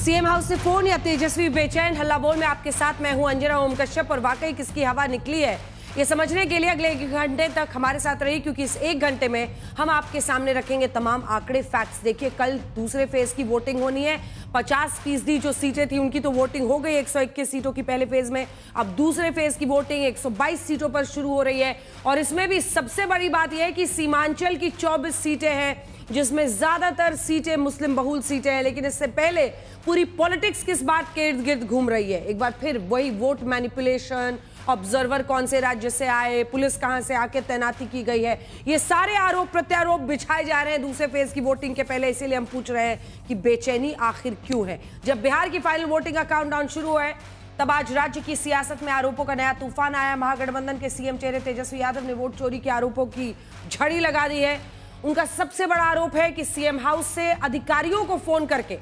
CM house से phone या तेजस्वी बेचैन, हल्ला बोल में आपके साथ मैं हूं अंजना ओम कश्यप। और वाकई किसकी हवा निकली है ये समझने के लिए अगले 1 घंटे तक हमारे साथ रही, क्योंकि इस 1 घंटे में हम आपके सामने रखेंगे तमाम आंकड़े, फैक्ट्स। देखिए, कल दूसरे फेज की वोटिंग होनी है। 50% जो सीटें थी उनकी तो वोटिंग हो गई 121 सीटों की पहले फेज में। अब दूसरे फेज की वोटिंग 122 सीटों पर शुरू हो रही है। और इसमें भी सबसे बड़ी बात यह है कि सीमांचल की 24 सीटें हैं, जिसमें ज्यादातर सीटें मुस्लिम बहुल सीटें हैं। लेकिन इससे पहले पूरी पॉलिटिक्स किस बात के इर्द गिर्द घूम रही है? एक बार फिर वही वोट मैनिपुलेशन, ऑब्जर्वर कौन से राज्य से आए, पुलिस कहां से आके तैनाती की गई है, ये सारे आरोप प्रत्यारोप बिछाए जा रहे हैं दूसरे फेज की वोटिंग के पहले। इसीलिए हम पूछ रहे हैं कि बेचैनी आखिर क्यों है? जब बिहार की फाइनल वोटिंग का काउंटडाउन शुरू है, तब आज राज्य की सियासत में आरोपों का नया तूफान आया। महागठबंधन के सीएम चेहरे तेजस्वी यादव ने वोट चोरी के आरोपों की झड़ी लगा दी है। उनका सबसे बड़ा आरोप है कि सीएम हाउस से अधिकारियों को फोन करके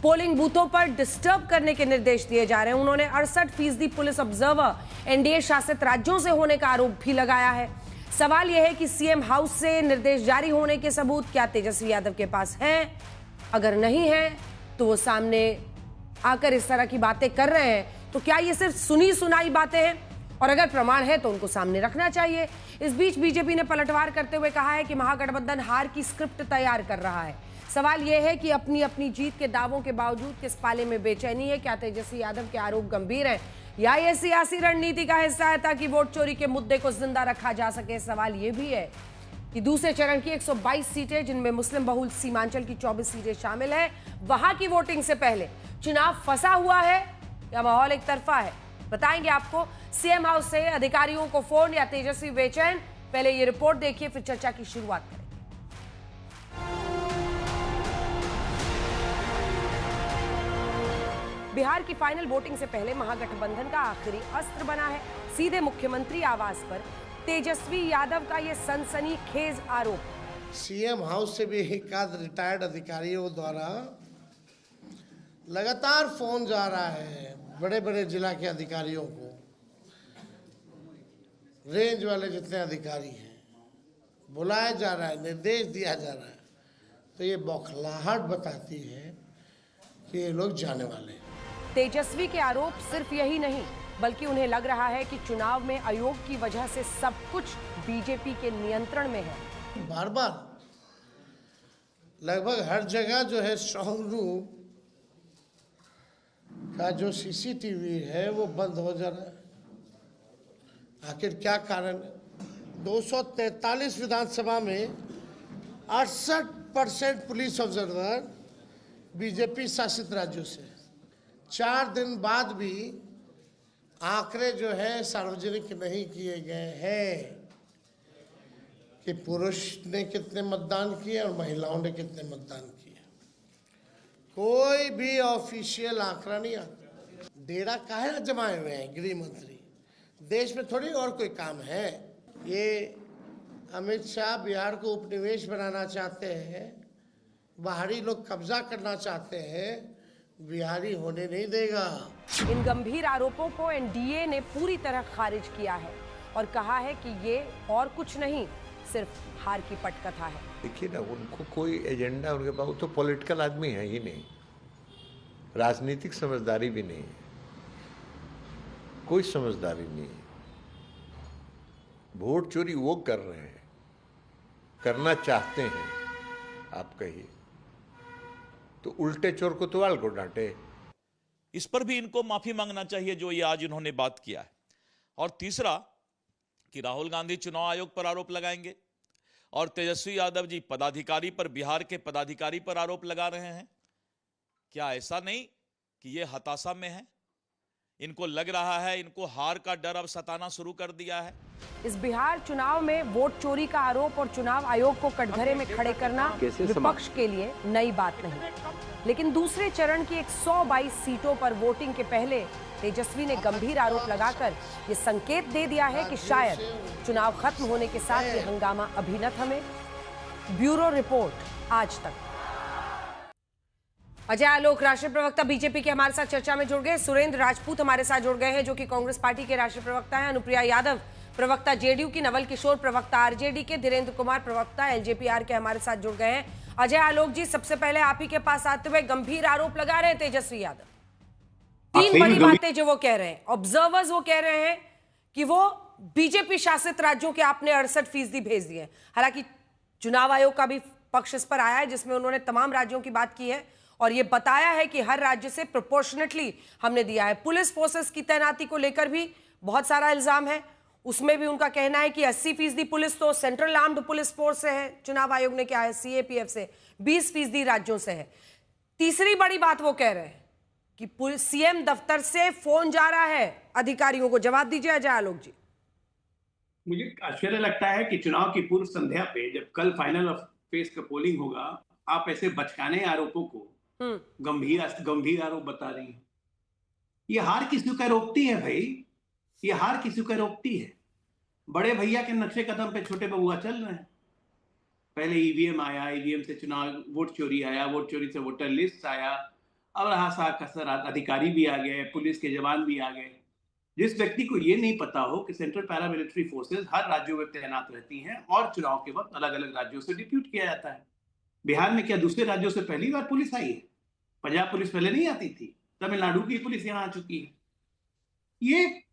पोलिंग बूथों पर डिस्टर्ब करने के निर्देश दिए जा रहे हैं। उन्होंने 68% पुलिस ऑब्जर्वर एनडीए शासित राज्यों से होने का आरोप भी लगाया है। सवाल यह है कि सीएम हाउस से निर्देश जारी होने के सबूत क्या तेजस्वी यादव के पास हैं? अगर नहीं है तो वो सामने आकर इस तरह की बातें कर रहे हैं तो क्या ये सिर्फ सुनी सुनाई बातें हैं? और अगर प्रमाण है तो उनको सामने रखना चाहिए। इस बीच बीजेपी ने पलटवार करते हुए कहा है कि महागठबंधन हार की स्क्रिप्ट तैयार कर रहा है। सवाल यह है कि अपनी अपनी जीत के दावों के बावजूद किस पाले में बेचैनी है? क्या तेजस्वी यादव के आरोप गंभीर हैं या ये सियासी रणनीति का हिस्सा है ताकि वोट चोरी के मुद्दे को जिंदा रखा जा सके? सवाल यह भी है कि दूसरे चरण की 122 सीटें, जिनमें मुस्लिम बहुल सीमांचल की 24 सीटें शामिल है, वहां की वोटिंग से पहले चुनाव फंसा हुआ है या माहौल एक तरफा है? बताएंगे आपको। सीएम हाउस से अधिकारियों को फोन या तेजस्वी बेचैन? पहले ये रिपोर्ट देखिए, फिर चर्चा की शुरुआत करें। बिहार की फाइनल वोटिंग से पहले महागठबंधन का आखिरी अस्त्र बना है सीधे मुख्यमंत्री आवास पर तेजस्वी यादव का यह सनसनीखेज आरोप। सीएम हाउस से भी एकाध रिटायर्ड अधिकारियों द्वारा लगातार फोन जा रहा है बड़े बड़े जिला के अधिकारियों को, रेंज वाले जितने अधिकारी हैं, बुलाया जा रहा है, निर्देश दिया जा रहा है। तो ये बौखलाहट बताती है कि ये लोग जाने वाले हैं। तेजस्वी के आरोप सिर्फ यही नहीं, बल्कि उन्हें लग रहा है कि चुनाव में आयोग की वजह से सब कुछ बीजेपी के नियंत्रण में है। बार बार लगभग हर जगह जो है स्ट्रांग रूम का जो सीसीटीवी है वो बंद हो जा रहा है। आखिर क्या कारण है? 243 विधानसभा में 68% पुलिस ऑब्जर्वर बीजेपी शासित राज्यों से। 4 दिन बाद भी आंकड़े जो है सार्वजनिक नहीं किए गए हैं कि पुरुष ने कितने मतदान किए और महिलाओं ने कितने मतदान किए। कोई भी ऑफिशियल आंकड़ा नहीं आता। डेरा काहे जमाए हुए हैं गृह मंत्री? देश में थोड़ी और कोई काम है? ये अमित शाह बिहार को उपनिवेश बनाना चाहते हैं, बाहरी लोग कब्जा करना चाहते हैं, बिहारी होने नहीं देगा। इन गंभीर आरोपों को एनडीए ने पूरी तरह खारिज किया है और कहा है कि ये और कुछ नहीं, सिर्फ हार की पटकथा है। देखिए ना, उनको कोई एजेंडा उनके पास, तो पॉलिटिकल आदमी है ही नहीं, राजनीतिक समझदारी भी नहीं है, कोई समझदारी नहीं है। वोट चोरी वो कर रहे हैं, करना चाहते हैं। आप कहिए तो उल्टे चोर को तोवाल को डांटे। इस पर भी इनको माफी मांगना चाहिए जो ये आज इन्होंने बात किया है। और तीसरा कि राहुल गांधी चुनाव आयोग पर आरोप लगाएंगे और तेजस्वी यादव जी पदाधिकारी पर, बिहार के पदाधिकारी पर आरोप लगा रहे हैं। क्या ऐसा नहीं कि ये हताशा में है? इनको लग रहा है, इनको हार का डर अब सताना शुरू कर दिया है। इस बिहार चुनाव में वोट चोरी का आरोप और चुनाव आयोग को कटघरे में खड़े करना विपक्ष के लिए नई बात नहीं। लेकिन दूसरे चरण की 122 सीटों पर वोटिंग के पहले तेजस्वी ने गंभीर आरोप लगाकर ये संकेत दे दिया है कि शायद चुनाव खत्म होने के साथ ये हंगामा अभी न थमे। ब्यूरो रिपोर्ट आज तक। अजय आलोक, राष्ट्रीय प्रवक्ता बीजेपी के, हमारे साथ चर्चा में जुड़ गए। सुरेंद्र राजपूत हमारे साथ जुड़ गए हैं, जो कि कांग्रेस पार्टी के राष्ट्रीय प्रवक्ता हैं। अनुप्रिया यादव प्रवक्ता जेडीयू की नवल किशोर, प्रवक्ता आरजेडी के धीरेन्द्र कुमार, प्रवक्ता एलजेपीआर के हमारे साथ जुड़ गए हैं। अजय आलोक जी, सबसे पहले आप ही के पास आते हुए गंभीर आरोप लगा रहे हैं तेजस्वी यादव। तीन बड़ी बातें जो वो कह रहे हैं। ऑब्जर्वर्स वो कह रहे हैं कि वो बीजेपी शासित राज्यों के आपने 68% भेज दिए। हालांकि चुनाव आयोग का भी पक्ष इस पर आया है, जिसमें उन्होंने तमाम राज्यों की बात की है और ये बताया है कि हर राज्य से प्रोपोर्शनेटली हमने दिया है। पुलिस फोर्सेस की तैनाती को लेकर भी बहुत सारा इल्जाम है, उसमें भी उनका कहना है कि 80% पुलिस तो सेंट्रल आर्म्ड पुलिस फोर्स से है, चुनाव आयोग ने क्या है सीएपीएफ से, 20% राज्यों से है। तीसरी बड़ी बात वो कह रहे हैं कि सीएम दफ्तर से फोन जा रहा है अधिकारियों को। जवाब दीजिए अजय आलोक जी। मुझे आश्चर्य लगता है कि चुनाव की पूर्व संध्या पे जब कल फाइनल फेज का पोलिंग होगा, आप ऐसे बचकाने आरोपों को गंभीर आरोप बता रही हैं। ये हार किसी का रोकती है भाई, ये हार किसी का रोकती है। बड़े भैया के नक्शे कदम पे छोटे बबुआ चल रहे हैं। पहले ईवीएम आया, ईवीएम से चुनाव वोट चोरी आया, वोट चोरी से वोटर लिस्ट आया, अब रहा साग कसर, अधिकारी भी आ गए, पुलिस के जवान भी आ गए। जिस व्यक्ति को ये नहीं पता हो कि सेंट्रल पैरामिलिट्री फोर्सेस हर राज्यों में तैनात रहती हैं और चुनाव के वक्त अलग अलग राज्यों से डिप्यूट किया जाता है। बिहार में क्या दूसरे राज्यों से पहली बार पुलिस आई है? पंजाब पुलिस पहले नहीं आती थी, तमिलनाडु की पुलिस यहाँ आ चुकी है। ये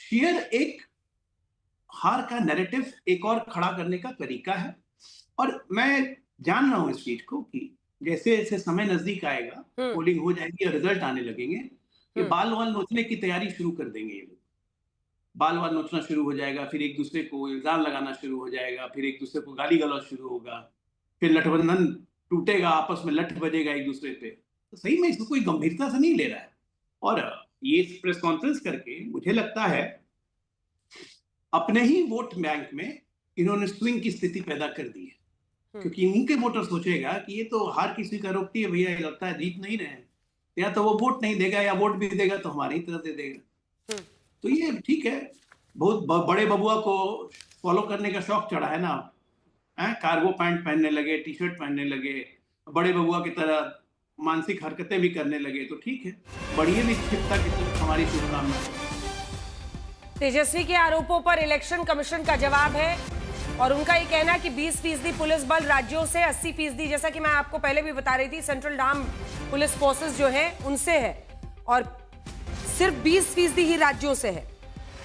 शेयर एक हार का नैरेटिव एक और खड़ा करने का तरीका है। और मैं जान रहा हूं इस चीज को कि जैसे जैसे समय नजदीक आएगा, पोलिंग हो जाएगी और रिजल्ट आने लगेंगे, ये बाल वाल नोचने की तैयारी शुरू कर देंगे। ये लोग बाल वाल नोचना शुरू हो जाएगा, फिर एक दूसरे को इल्जाम लगाना शुरू हो जाएगा, फिर एक दूसरे को गाली गलौज शुरू होगा, फिर लठबंधन टूटेगा, आपस में लठ बजेगा एक दूसरे पे। तो सही में इसको कोई गंभीरता से नहीं ले रहा है। और ये प्रेस कॉन्फ्रेंस करके मुझे लगता है अपने ही वोट बैंक में इन्होंने स्विंग की स्थिति पैदा कर दी है, क्योंकि इनके वोटर सोचेगा कि ये तो हार किसी का रोकती है भैया, लगता है जीत नहीं रहे, या तो वो वोट नहीं देगा या वोट भी देगा तो हमारी तरफ दे देगा। तो ये ठीक है, बहुत बड़े बबुआ को फॉलो करने का शौक चढ़ा है ना, कार्गो पैंट पहनने लगे, टी शर्ट पहनने लगे, बड़े बबुआ की तरह मानसिक हरकतें भी करने लगे, तो ठीक है, बढ़िए भी क्षिप्ता की तरफ हमारी शुभकामनाएं। तेजस्वी के आरोपों पर इलेक्शन कमीशन का जवाब है और उनका ये कहना है कि 20% पुलिस बल राज्यों से, 80%, जैसा कि मैं आपको पहले भी बता रही थी, सेंट्रल आर्म्ड पुलिस फोर्सेस जो है उनसे है और सिर्फ 20% ही राज्यों से है।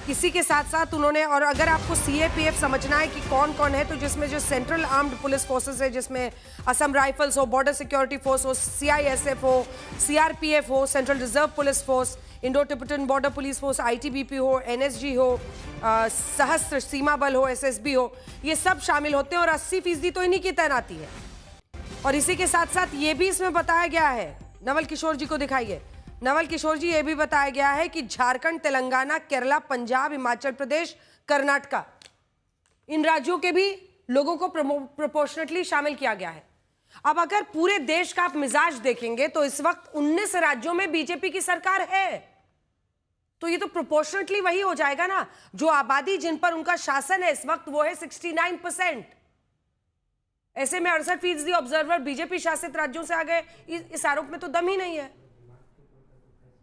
इसी के साथ साथ उन्होंने, और अगर आपको सीएपीएफ समझना है कि कौन कौन है, तो जिसमें जो सेंट्रल आर्म्ड पुलिस फोर्सेस है, जिसमें असम राइफल्स हो, बॉर्डर सिक्योरिटी फोर्स हो, सीआईएसएफ हो, सीआरपीएफ हो, central reserve police force, Indo Tibetan border police force, ITBP हो, एनएसजी हो, सहस्त्र सीमा बल हो, एसएसबी हो, ये सब शामिल होते हैं और 80% तो इन्हीं की तैनाती है। और इसी के साथ साथ ये भी इसमें बताया गया है, नवल किशोर जी को दिखाइए। नवल किशोर जी, ये भी बताया गया है कि झारखंड, तेलंगाना, केरला, पंजाब, हिमाचल प्रदेश, कर्नाटका, इन राज्यों के भी लोगों को प्रोपोर्शनेटली शामिल किया गया है। अब अगर पूरे देश का आप मिजाज देखेंगे तो इस वक्त 19 राज्यों में बीजेपी की सरकार है, तो ये तो प्रोपोर्शनेटली वही हो जाएगा ना। जो आबादी जिन पर उनका शासन है इस वक्त वो है 69%। ऐसे में 68% ऑब्जर्वर बीजेपी शासित राज्यों से आ गए, इस आरोप में तो दम ही नहीं है।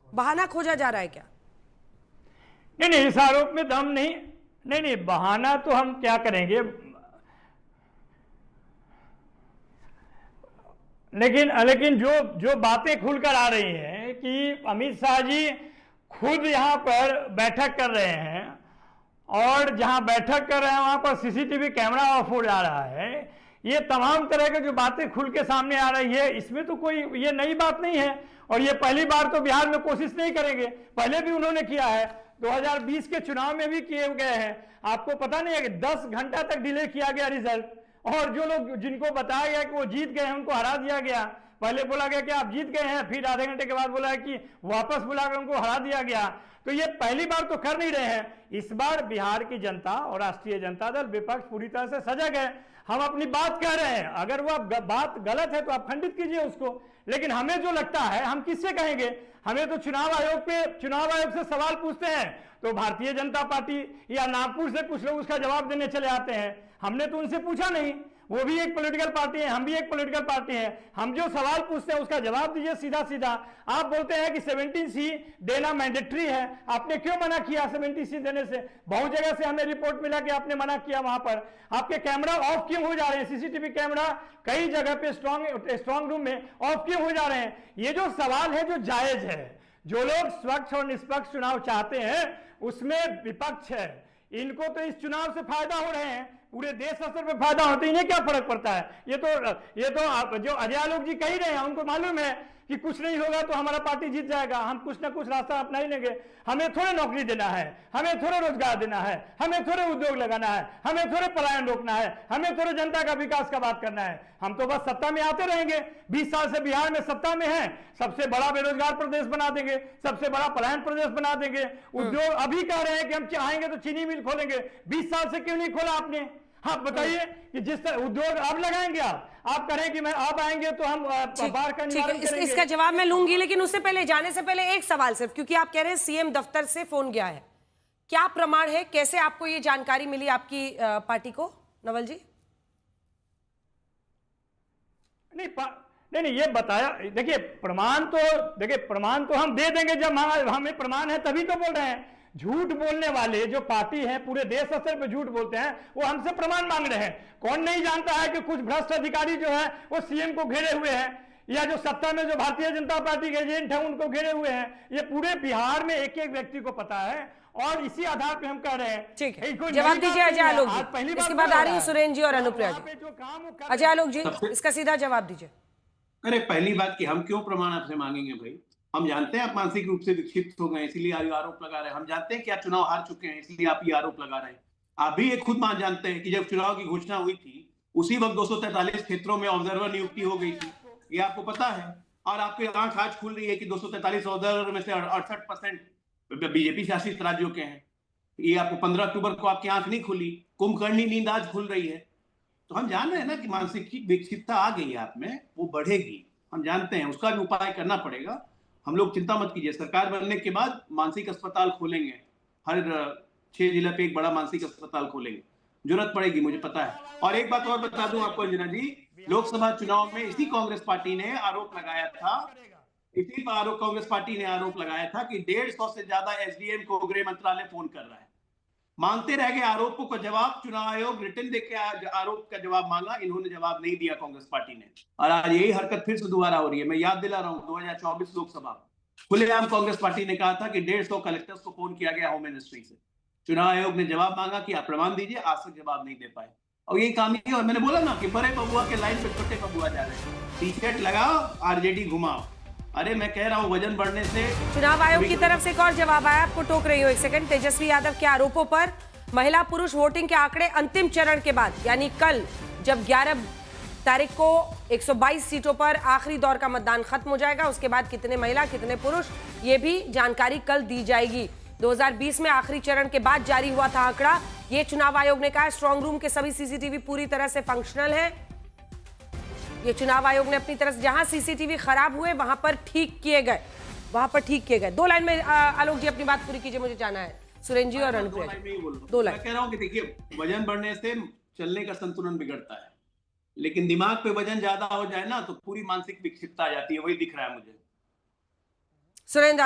बहाना खोजा जा रहा है क्या? नहीं, इस आरोप में दम नहीं, बहाना तो हम क्या करेंगे, लेकिन जो बातें खुलकर आ रही हैं कि अमित शाह जी खुद यहां पर बैठक कर रहे हैं और जहां बैठक कर रहे हैं वहां पर सीसीटीवी कैमरा ऑफ हो जा रहा है, ये तमाम तरह की जो बातें खुल के सामने आ रही है, इसमें तो कोई ये नई बात नहीं है। और ये पहली बार तो बिहार में कोशिश नहीं करेंगे, पहले भी उन्होंने किया है, 2020 के चुनाव में भी किए गए हैं। आपको पता नहीं है कि 10 घंटा तक डिले किया गया रिजल्ट, और जो लोग जिनको बताया गया कि वो जीत गए हैं उनको हरा दिया गया। पहले बोला गया कि आप जीत गए हैं, फिर आधे घंटे के बाद बोला कि वापस बुलाकर उनको हरा दिया गया। तो ये पहली बार तो कर नहीं रहे हैं। इस बार बिहार की जनता और राष्ट्रीय जनता दल, विपक्ष पूरी तरह से सजग है। हम अपनी बात कह रहे हैं, अगर वो बात गलत है तो आप खंडित कीजिए उसको, लेकिन हमें जो लगता है हम किससे कहेंगे? हमें तो चुनाव आयोग से सवाल पूछते हैं तो भारतीय जनता पार्टी या नागपुर से कुछ लोग उसका जवाब देने चले आते हैं। हमने तो उनसे पूछा नहीं, वो भी एक पॉलिटिकल पार्टी है, हम भी एक पॉलिटिकल पार्टी है। हम जो सवाल पूछते हैं उसका जवाब दीजिए सीधा सीधा। आप बोलते हैं कि 17C देना मैंडेटरी है, आपने क्यों मना किया 17C देने से? बहुत जगह से हमें रिपोर्ट मिला कि आपने मना किया। वहां पर आपके कैमरा ऑफ क्यों हो जा रहे हैं? सीसीटीवी कैमरा कई जगह पे स्ट्रॉन्ग रूम में ऑफ क्यों हो जा रहे हैं? ये जो सवाल है जो जायज है, जो लोग स्वच्छ और निष्पक्ष चुनाव चाहते हैं उसमें विपक्ष है। इनको तो इस चुनाव से फायदा हो रहे हैं, पूरे देश स्तर पर फायदा होता है, इन्हें क्या फर्क पड़ता है? ये तो जो अजय आलोक जी कह ही रहे हैं, उनको मालूम है कि कुछ नहीं होगा तो हमारा पार्टी जीत जाएगा, हम कुछ ना कुछ रास्ता अपना ही लेंगे। हमें थोड़े नौकरी देना है, हमें थोड़े रोजगार देना है, हमें थोड़े उद्योग लगाना है, हमें थोड़े पलायन रोकना है, हमें थोड़े जनता का विकास का बात करना है। हम तो बस सत्ता में आते रहेंगे। 20 साल से बिहार में सत्ता में है, सबसे बड़ा बेरोजगार प्रदेश बना देंगे, सबसे बड़ा पलायन प्रदेश बना देंगे। उद्योग अभी कह रहे हैं कि हम चाहेंगे तो चीनी मिल खोलेंगे, 20 साल से क्यों नहीं खोला आपने? हाँ बताइए कि जिस तरह उद्योग अब लगाएंगे आप करें कि मैं आप आएंगे तो हम बाढ़ का निवारण करेंगे। इसका जवाब मैं लूंगी, लेकिन उससे पहले जाने से पहले एक सवाल सिर्फ, क्योंकि आप कह रहे हैं सीएम दफ्तर से फोन गया है, क्या प्रमाण है? कैसे आपको ये जानकारी मिली आपकी पार्टी को, नवल जी? नहीं ये बताया। देखिए प्रमाण तो हम दे देंगे, जब हमें प्रमाण है तभी तो बोल रहे हैं। झूठ बोलने वाले जो पार्टी हैं पूरे देश स्तर पर झूठ बोलते हैं, वो हमसे प्रमाण मांग रहे हैं। कौन नहीं जानता है कि कुछ भ्रष्ट अधिकारी जो है वो सीएम को घेरे हुए हैं, या जो सत्ता में जो भारतीय जनता पार्टी के एजेंट है उनको घेरे हुए हैं। ये पूरे बिहार में एक एक व्यक्ति को पता है और इसी आधार पे हम कह रहे हैं। ठीक है, जवाब दीजिए अजय आलोक जी। इसके बाद आ रही है सुरेंद्र जी और अनुप्रिया जी। अजय आलोक जी, इसका सीधा जवाब दीजिए। अरे पहली बात कि हम क्यों प्रमाण आपसे मांगेंगे भाई? हम जानते हैं आप मानसिक रूप से विक्षिप्त हो गए, इसीलिए आरोप लगा रहे हैं। हम जानते हैं कि आप चुनाव हार चुके हैं, इसलिए आप ये आरोप लगा रहे हैं। आप भी ये खुद मान जानते हैं कि जब चुनाव की घोषणा हुई थी उसी वक्त 243 क्षेत्रों में ऑब्जर्वर नियुक्ति हो गई थी, ये आपको पता है। और आपकी आंख आज खुल रही है कि 243 ऑब्जर्वर में से 68% बीजेपी शासित राज्यों के हैं। ये आपको 15 अक्टूबर को आपकी आंख नहीं खुली, कुंभकर्णी नींद आज खुल रही है। तो हम जान रहे हैं ना कि मानसिक विक्षिप्तता आ गई है आप में, वो बढ़ेगी, हम जानते हैं, उसका भी उपाय करना पड़ेगा। हम लोग चिंता मत कीजिए, सरकार बनने के बाद मानसिक अस्पताल खोलेंगे, हर 6 जिला पे एक बड़ा मानसिक अस्पताल खोलेंगे, जरूरत पड़ेगी, मुझे पता है। और एक बात और बता दूं आपको अंजना जी, लोकसभा चुनाव में इसी कांग्रेस पार्टी ने आरोप लगाया था, कांग्रेस पार्टी ने आरोप लगाया था कि 150 से ज्यादा एसडीएम को गृह मंत्रालय फोन कर रहा है। मांगते रह गए आरोपों का जवाब, चुनाव आयोग रिटर्न देके आरोप का जवाब मांगा, इन्होंने जवाब नहीं दिया कांग्रेस पार्टी ने। और आज यही हरकत फिर से दोबारा हो रही है। मैं याद दिला रहा हूं 2024 लोकसभा खुलेआम कांग्रेस पार्टी ने कहा था कि 150 कलेक्टर्स को फोन किया गया होम मिनिस्ट्री से। चुनाव आयोग ने जवाब मांगा कि आप प्रमाण दीजिए, आज तक जवाब नहीं दे पाए। और यही काम ही, और मैंने बोला ना कि बड़े बबुआ के लाइन पे छोटे बबुआ जा रहे हैं। टी शर्ट लगाओ, आरजेडी घुमाओ। अरे मैं कह रहा हूँ वजन बढ़ने से। चुनाव आयोग की तरफ से एक और जवाब आया, आपको टोक रही हो एक सेकंड। तेजस्वी यादव के आरोपों पर महिला पुरुष वोटिंग के आंकड़े अंतिम चरण के बाद, यानी कल जब 11 तारीख को 122 सीटों पर आखिरी दौर का मतदान खत्म हो जाएगा, उसके बाद कितने महिला कितने पुरुष, ये भी जानकारी कल दी जाएगी। 2020 में आखिरी चरण के बाद जारी हुआ था आंकड़ा, ये चुनाव आयोग ने कहा। स्ट्रांग रूम के सभी सीसीटीवी पूरी तरह से फंक्शनल है। ये चुनाव आयोग ने अपनी तरफ से जहां सीसीटीवी खराब हुए वहां पर ठीक किए गए। 2 लाइन में आलोक जी अपनी बात पूरी कीजिए, मुझे जाना है। सुरेंद्र जी और अनुप्रिया जी, 2 लाइन। मैं कह रहा हूं कि देखिए, वजन बढ़ने से चलने का संतुलन बिगड़ता है, लेकिन दिमाग पे वजन ज्यादा हो जाए ना तो पूरी मानसिक विक्षिप्तता आ जाती है, वही दिख रहा है मुझे। सुरेंद्र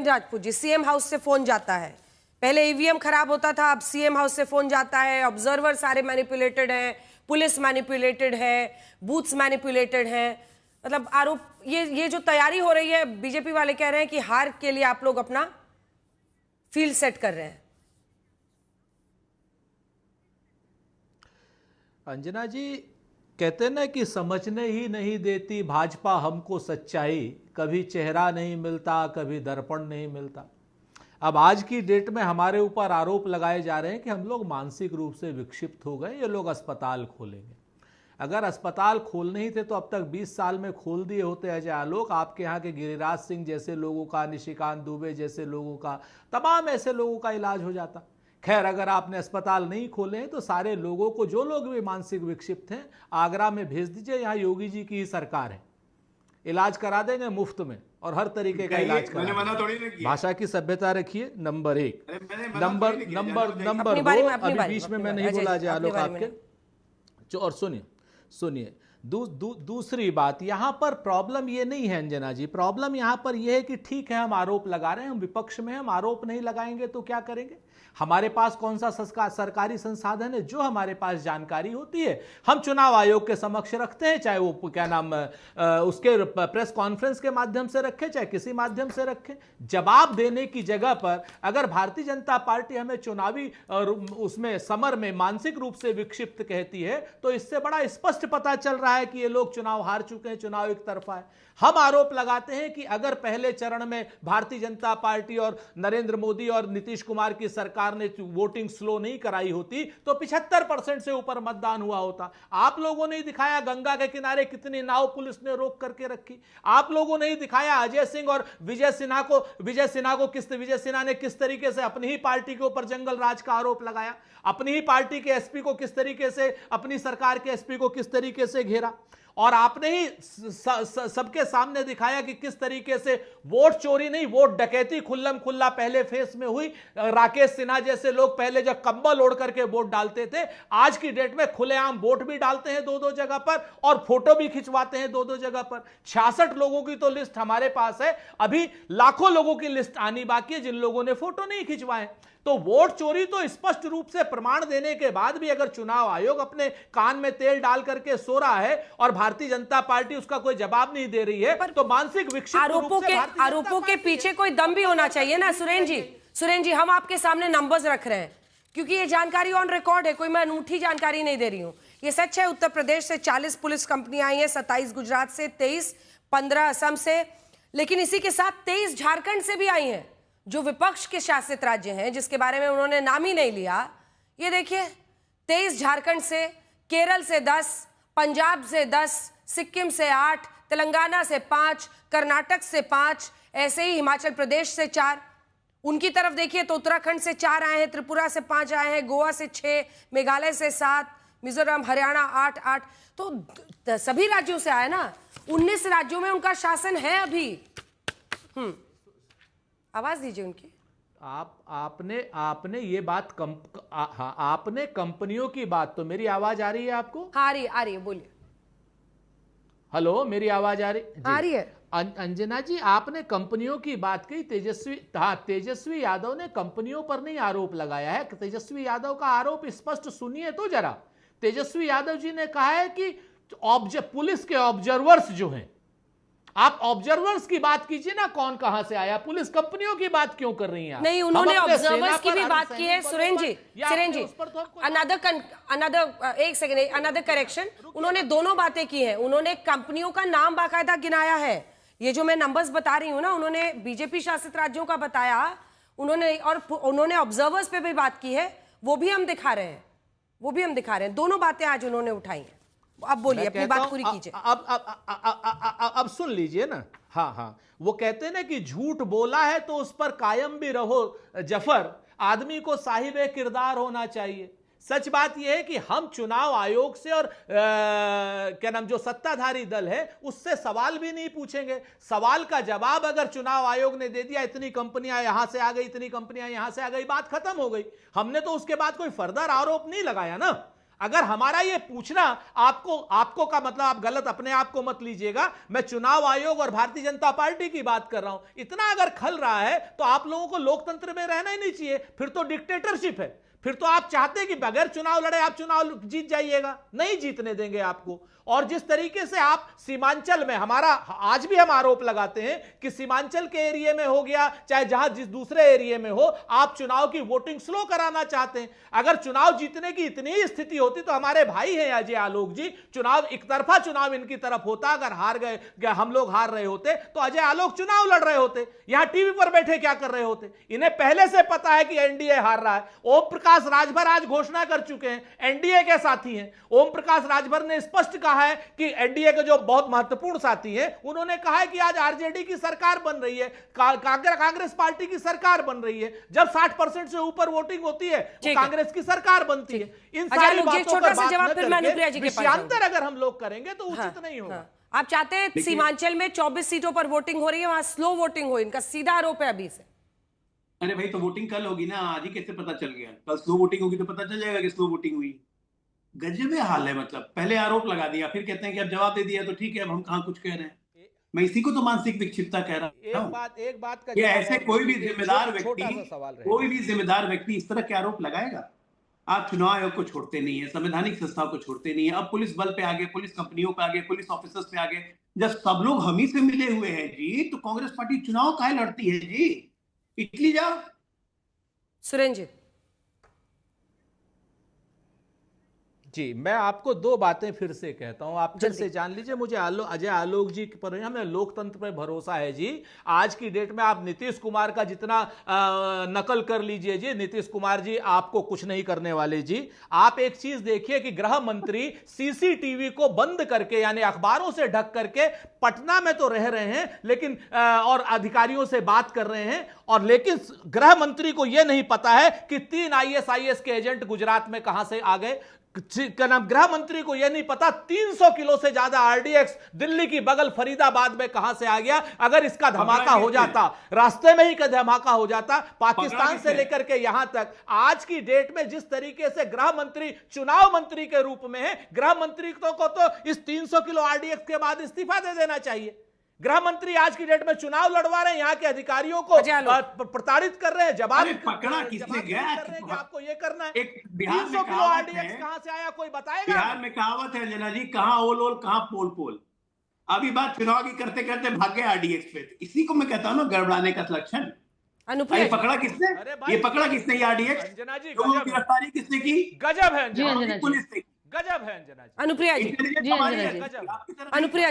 राजपूत जी, सीएम हाउस से फोन जाता है, पहले ईवीएम खराब होता था, अब सीएम हाउस से फोन जाता है, ऑब्जर्वर सारे मैनिपुलेटेड हैं, पुलिस मैनिपुलेटेड है, बूथ्स मैनिपुलेटेड हैं। मतलब आरोप, ये जो तैयारी हो रही है, बीजेपी वाले कह रहे हैं कि हार के लिए आप लोग अपना फील्ड सेट कर रहे हैं। अंजना जी, कहते ना कि समझने ही नहीं देती भाजपा हमको सच्चाई, कभी चेहरा नहीं मिलता, कभी दर्पण नहीं मिलता। अब आज की डेट में हमारे ऊपर आरोप लगाए जा रहे हैं कि हम लोग मानसिक रूप से विक्षिप्त हो गए, ये लोग अस्पताल खोलेंगे। अगर अस्पताल खोलने ही थे तो अब तक 20 साल में खोल दिए होते अजय आलोक। आपके यहाँ के गिरिराज सिंह जैसे लोगों का, निशिकांत दुबे जैसे लोगों का, तमाम ऐसे लोगों का इलाज हो जाता। खैर, अगर आपने अस्पताल नहीं खोले हैं तो सारे लोगों को, जो लोग भी मानसिक विक्षिप्त हैं, आगरा में भेज दीजिए, यहाँ योगी जी की ही सरकार है, इलाज करा देंगे मुफ्त में और हर तरीके का इलाज करा। भाषा की सभ्यता रखिए, नंबर 1। नंबर 2, अभी बीच में मैं नहीं बोला अजय आलोक आपके, और सुनिए दूसरी बात, यहां पर प्रॉब्लम ये नहीं है अंजना जी, प्रॉब्लम यहां पर यह है कि ठीक है हम आरोप लगा रहे हैं, हम विपक्ष में हैं, हम आरोप नहीं लगाएंगे तो क्या करेंगे? हमारे पास कौन सा सरकारी संसाधन है? जो हमारे पास जानकारी होती है हम चुनाव आयोग के समक्ष रखते हैं, चाहे वो क्या नाम उसके प्रेस कॉन्फ्रेंस के माध्यम से रखें, चाहे किसी माध्यम से रखें। जवाब देने की जगह पर अगर भारतीय जनता पार्टी हमें चुनावी उसमें समर में मानसिक रूप से विक्षिप्त कहती है तो इससे बड़ा स्पष्ट पता चल रहा है कि ये लोग चुनाव हार चुके हैं, चुनाव एक तरफा है। हम आरोप लगाते हैं कि अगर पहले चरण में भारतीय जनता पार्टी और नरेंद्र मोदी और नीतीश कुमार की सरकार ने वोटिंग स्लो नहीं कराई होती तो 75% से ऊपर मतदान हुआ होता। आप लोगों ने दिखाया गंगा के किनारे कितनी नाव पुलिस ने रोक करके रखी। आप लोगों ने दिखाया अजय सिंह और विजय सिन्हा ने किस तरीके से अपनी ही पार्टी के ऊपर जंगल राज का आरोप लगाया, अपनी ही पार्टी के एसपी को किस तरीके से, अपनी सरकार के एसपी को किस तरीके से घेरा, और आपने ही सबके सामने दिखाया कि किस तरीके से वोट चोरी नहीं, वोट डकैती खुल्लम खुल्ला पहले फेस में हुई। राकेश सिन्हा जैसे लोग पहले जब कंबल ओढ़ करके वोट डालते थे, आज की डेट में खुलेआम वोट भी डालते हैं 2-2 जगह पर और फोटो भी खिंचवाते हैं 2-2 जगह पर। 66 लोगों की तो लिस्ट हमारे पास है, अभी लाखों लोगों की लिस्ट आनी बाकी है जिन लोगों ने फोटो नहीं खिंचवाए। तो वोट चोरी तो स्पष्ट रूप से प्रमाण देने के बाद भी अगर चुनाव आयोग अपने कान में तेल डाल करके सो रहा है और भारतीय जनता पार्टी उसका कोई जवाब नहीं दे रही है तो मानसिक विक्षिप्त आरोपों के पीछे कोई दम भी होना चाहिए ना। सुरेन जी हम आपके सामने नंबर्स रख रहे हैं क्योंकि ये जानकारी ऑन रिकॉर्ड है, कोई मैं अनूठी जानकारी नहीं दे रही हूं। ये सच है, उत्तर प्रदेश से 40 पुलिस कंपनियां आई हैं, 27 गुजरात से, 23, 15 असम से, लेकिन इसी के साथ 23 झारखंड से भी आई हैं जो विपक्ष के शासित राज्य हैं जिसके बारे में उन्होंने नाम ही नहीं लिया। ये देखिए 23 झारखंड से, केरल से 10, पंजाब से 10, सिक्किम से 8, तेलंगाना से 5, कर्नाटक से 5, ऐसे ही हिमाचल प्रदेश से 4। उनकी तरफ देखिए तो उत्तराखंड से 4 आए हैं, त्रिपुरा से 5 आए हैं, गोवा से 6, मेघालय से 7, मिजोरम, हरियाणा 8। तो सभी राज्यों से आए ना। 19 राज्यों में उनका शासन है अभी। आवाज दीजिए उनकी। आपने ये बात आपने कंपनियों की बात, तो मेरी आवाज आ रही है आपको? हाँ, आ रही है, बोलिए। हेलो, मेरी आवाज आ रही है? अंजना जी, आपने कंपनियों की बात की। तेजस्वी यादव ने कंपनियों पर नहीं आरोप लगाया है। तेजस्वी यादव का आरोप स्पष्ट सुनिए तो जरा। तेजस्वी यादव जी ने कहा है कि पुलिस के ऑब्जर्वर्स जो हैं, आप ऑब्जर्वर्स की बात कीजिए ना, कौन कहां से आया, पुलिस कंपनियों की बात क्यों कर रही हैं आप? नहीं, उन्होंने ऑब्जर्वर्स की भी बात की है। सुरेन जी अनदर करेक्शन, उन्होंने दोनों बातें की हैं। उन्होंने कंपनियों का नाम बाकायदा गिनाया है। ये जो मैं नंबर्स बता रही हूं ना, उन्होंने बीजेपी शासित राज्यों का बताया, उन्होंने ऑब्जर्वर्स पे भी बात की है, वो भी हम दिखा रहे हैं। दोनों बातें आज उन्होंने उठाई हैं। अब बोलिए, अपनी बात पूरी कीजिए। अब सुन लीजिए ना। हाँ, वो कहते हैं ना कि झूठ बोला है तो उस पर कायम भी रहो जफर, आदमी को साहिबे किरदार होना चाहिए। सच बात यह है कि हम चुनाव आयोग से और जो सत्ताधारी दल है उससे सवाल भी नहीं पूछेंगे। सवाल का जवाब अगर चुनाव आयोग ने दे दिया, इतनी कंपनियां यहां से आ गई, इतनी कंपनियां यहां से आ गई, बात खत्म हो गई। हमने तो उसके बाद कोई फर्दर आरोप नहीं लगाया ना। अगर हमारा ये पूछना आपको का मतलब, आप गलत अपने आप को मत लीजिएगा, मैं चुनाव आयोग और भारतीय जनता पार्टी की बात कर रहा हूं। इतना अगर खल रहा है तो आप लोगों को लोकतंत्र में रहना ही नहीं चाहिए, फिर तो डिक्टेटरशिप है। फिर तो आप चाहते हैं कि बगैर चुनाव लड़े आप चुनाव जीत जाइएगा, नहीं जीतने देंगे आपको। और जिस तरीके से आप सीमांचल में, हमारा आज भी हम आरोप लगाते हैं कि सीमांचल के एरिया में हो गया, चाहे जहां जिस दूसरे एरिया में हो, आप चुनाव की वोटिंग स्लो कराना चाहते हैं। अगर चुनाव जीतने की इतनी ही स्थिति होती तो हमारे भाई हैं अजय आलोक जी, चुनाव एक तरफा चुनाव इनकी तरफ होता, अगर हार गए, हम लोग हार रहे होते तो अजय आलोक चुनाव लड़ रहे होते, यहां टीवी पर बैठे क्या कर रहे होते? इन्हें पहले से पता है कि एनडीए हार रहा है। ओम प्रकाश राजभर आज घोषणा कर चुके हैं, एनडीए के साथी हैं। ओम प्रकाश राजभर ने स्पष्ट कहा है कि एनडीए के जो बहुत महत्वपूर्ण साथी हैं, उन्होंने कहा है कि आज आरजेडी की सरकार बन रही है, कांग्रेस पार्टी की सरकार बन रही है। जब 60% से ऊपर वोटिंग होती है तो कांग्रेस की सरकार बनती है। इन सारी बातों पर बात विषयांतर अगर हम लोग करेंगे तो उचित नहीं होगा। आप चाहते हैं सीमांचल में 24 सीटों पर वोटिंग हो रही है, वहां स्लो वोटिंग हो, इनका सीधा आरोप है अभी से। अरे भाई, तो वोटिंग कल होगी ना, आज ही कैसे पता चल गया? कल स्लो वोटिंग होगी तो पता चल जाएगा कि स्लो वोटिंग हुई। गजब हाल है। मतलब पहले आरोप लगा दिया, फिर कहते हैं कि अब जवाब दे दिया तो ठीक है, अब हम कहाँ कुछ कह रहे हैं। मैं इसी को तो मानसिक विक्षिप्तता कह रहा हूँ। एक बात का ये जवाब ऐसे और कोई भी एक जिम्मेदार छोटा व्यक्ति, सा सवाल रहेगा। कोई भी जिम्मेदार व्यक्ति इस तरह के आरोप लगाएगा? आप चुनाव आयोग को छोड़ते नहीं है, संवैधानिक संस्थाओं को छोड़ते नहीं है, अब पुलिस बल पे आगे, पुलिस कंपनियों पे आगे, पुलिस ऑफिसर्स पे आगे। जब सब लोग हम ही से मिले हुए हैं जी, तो कांग्रेस पार्टी चुनाव काहे लड़ती है जी? इटली जाओ। सुरेंद्र जी, मैं आपको दो बातें फिर से कहता हूं, आप फिर से जान लीजिए। मुझे अजय आलोक जी पर हमें लोकतंत्र पर भरोसा है जी। आज की डेट में आप नीतीश कुमार का जितना नकल कर लीजिए जी, नीतीश कुमार जी आपको कुछ नहीं करने वाले जी। आप एक चीज देखिए कि गृह मंत्री सीसीटीवी को बंद करके, यानी अखबारों से ढक करके पटना में तो रह रहे हैं, लेकिन और अधिकारियों से बात कर रहे हैं, और लेकिन गृह मंत्री को यह नहीं पता है कि 3 ISIS के एजेंट गुजरात में कहां से आ गए। गृह मंत्री को यह नहीं पता 300 किलो से ज्यादा RDX दिल्ली की बगल फरीदाबाद में कहां से आ गया। अगर इसका धमाका हो जाता, रास्ते में ही का धमाका हो जाता, पाकिस्तान से लेकर के यहां तक, आज की डेट में जिस तरीके से गृह मंत्री चुनाव मंत्री के रूप में है, गृह मंत्री को तो इस 300 किलो RDX के बाद इस्तीफा दे देना चाहिए। गृह मंत्री आज की डेट में चुनाव लड़वा रहे हैं, यहाँ के अधिकारियों को प्रताड़ित कर रहे हैं, जवाब पकड़ा किसने गया कि आपको ये करना है। एक बिहार में 300 किलो RDX कहां से आया, कोई बताएगा? बिहार में कहावत है अंजना जी, कहां ओल ओल कहां पोल पोल। अभी बात चुनाव की करते करते भाग गए RDX पे। इसी को मैं कहता हूं ना गड़बड़ाने का लक्षण। ये पकड़ा किसने? ये पकड़ा किसने? ये RDX अंजना जी, गिरफ्तारी किसने की? गजब है अंजना जी, पुलिस ने। गजब है अंजना जी। अनुप्रिया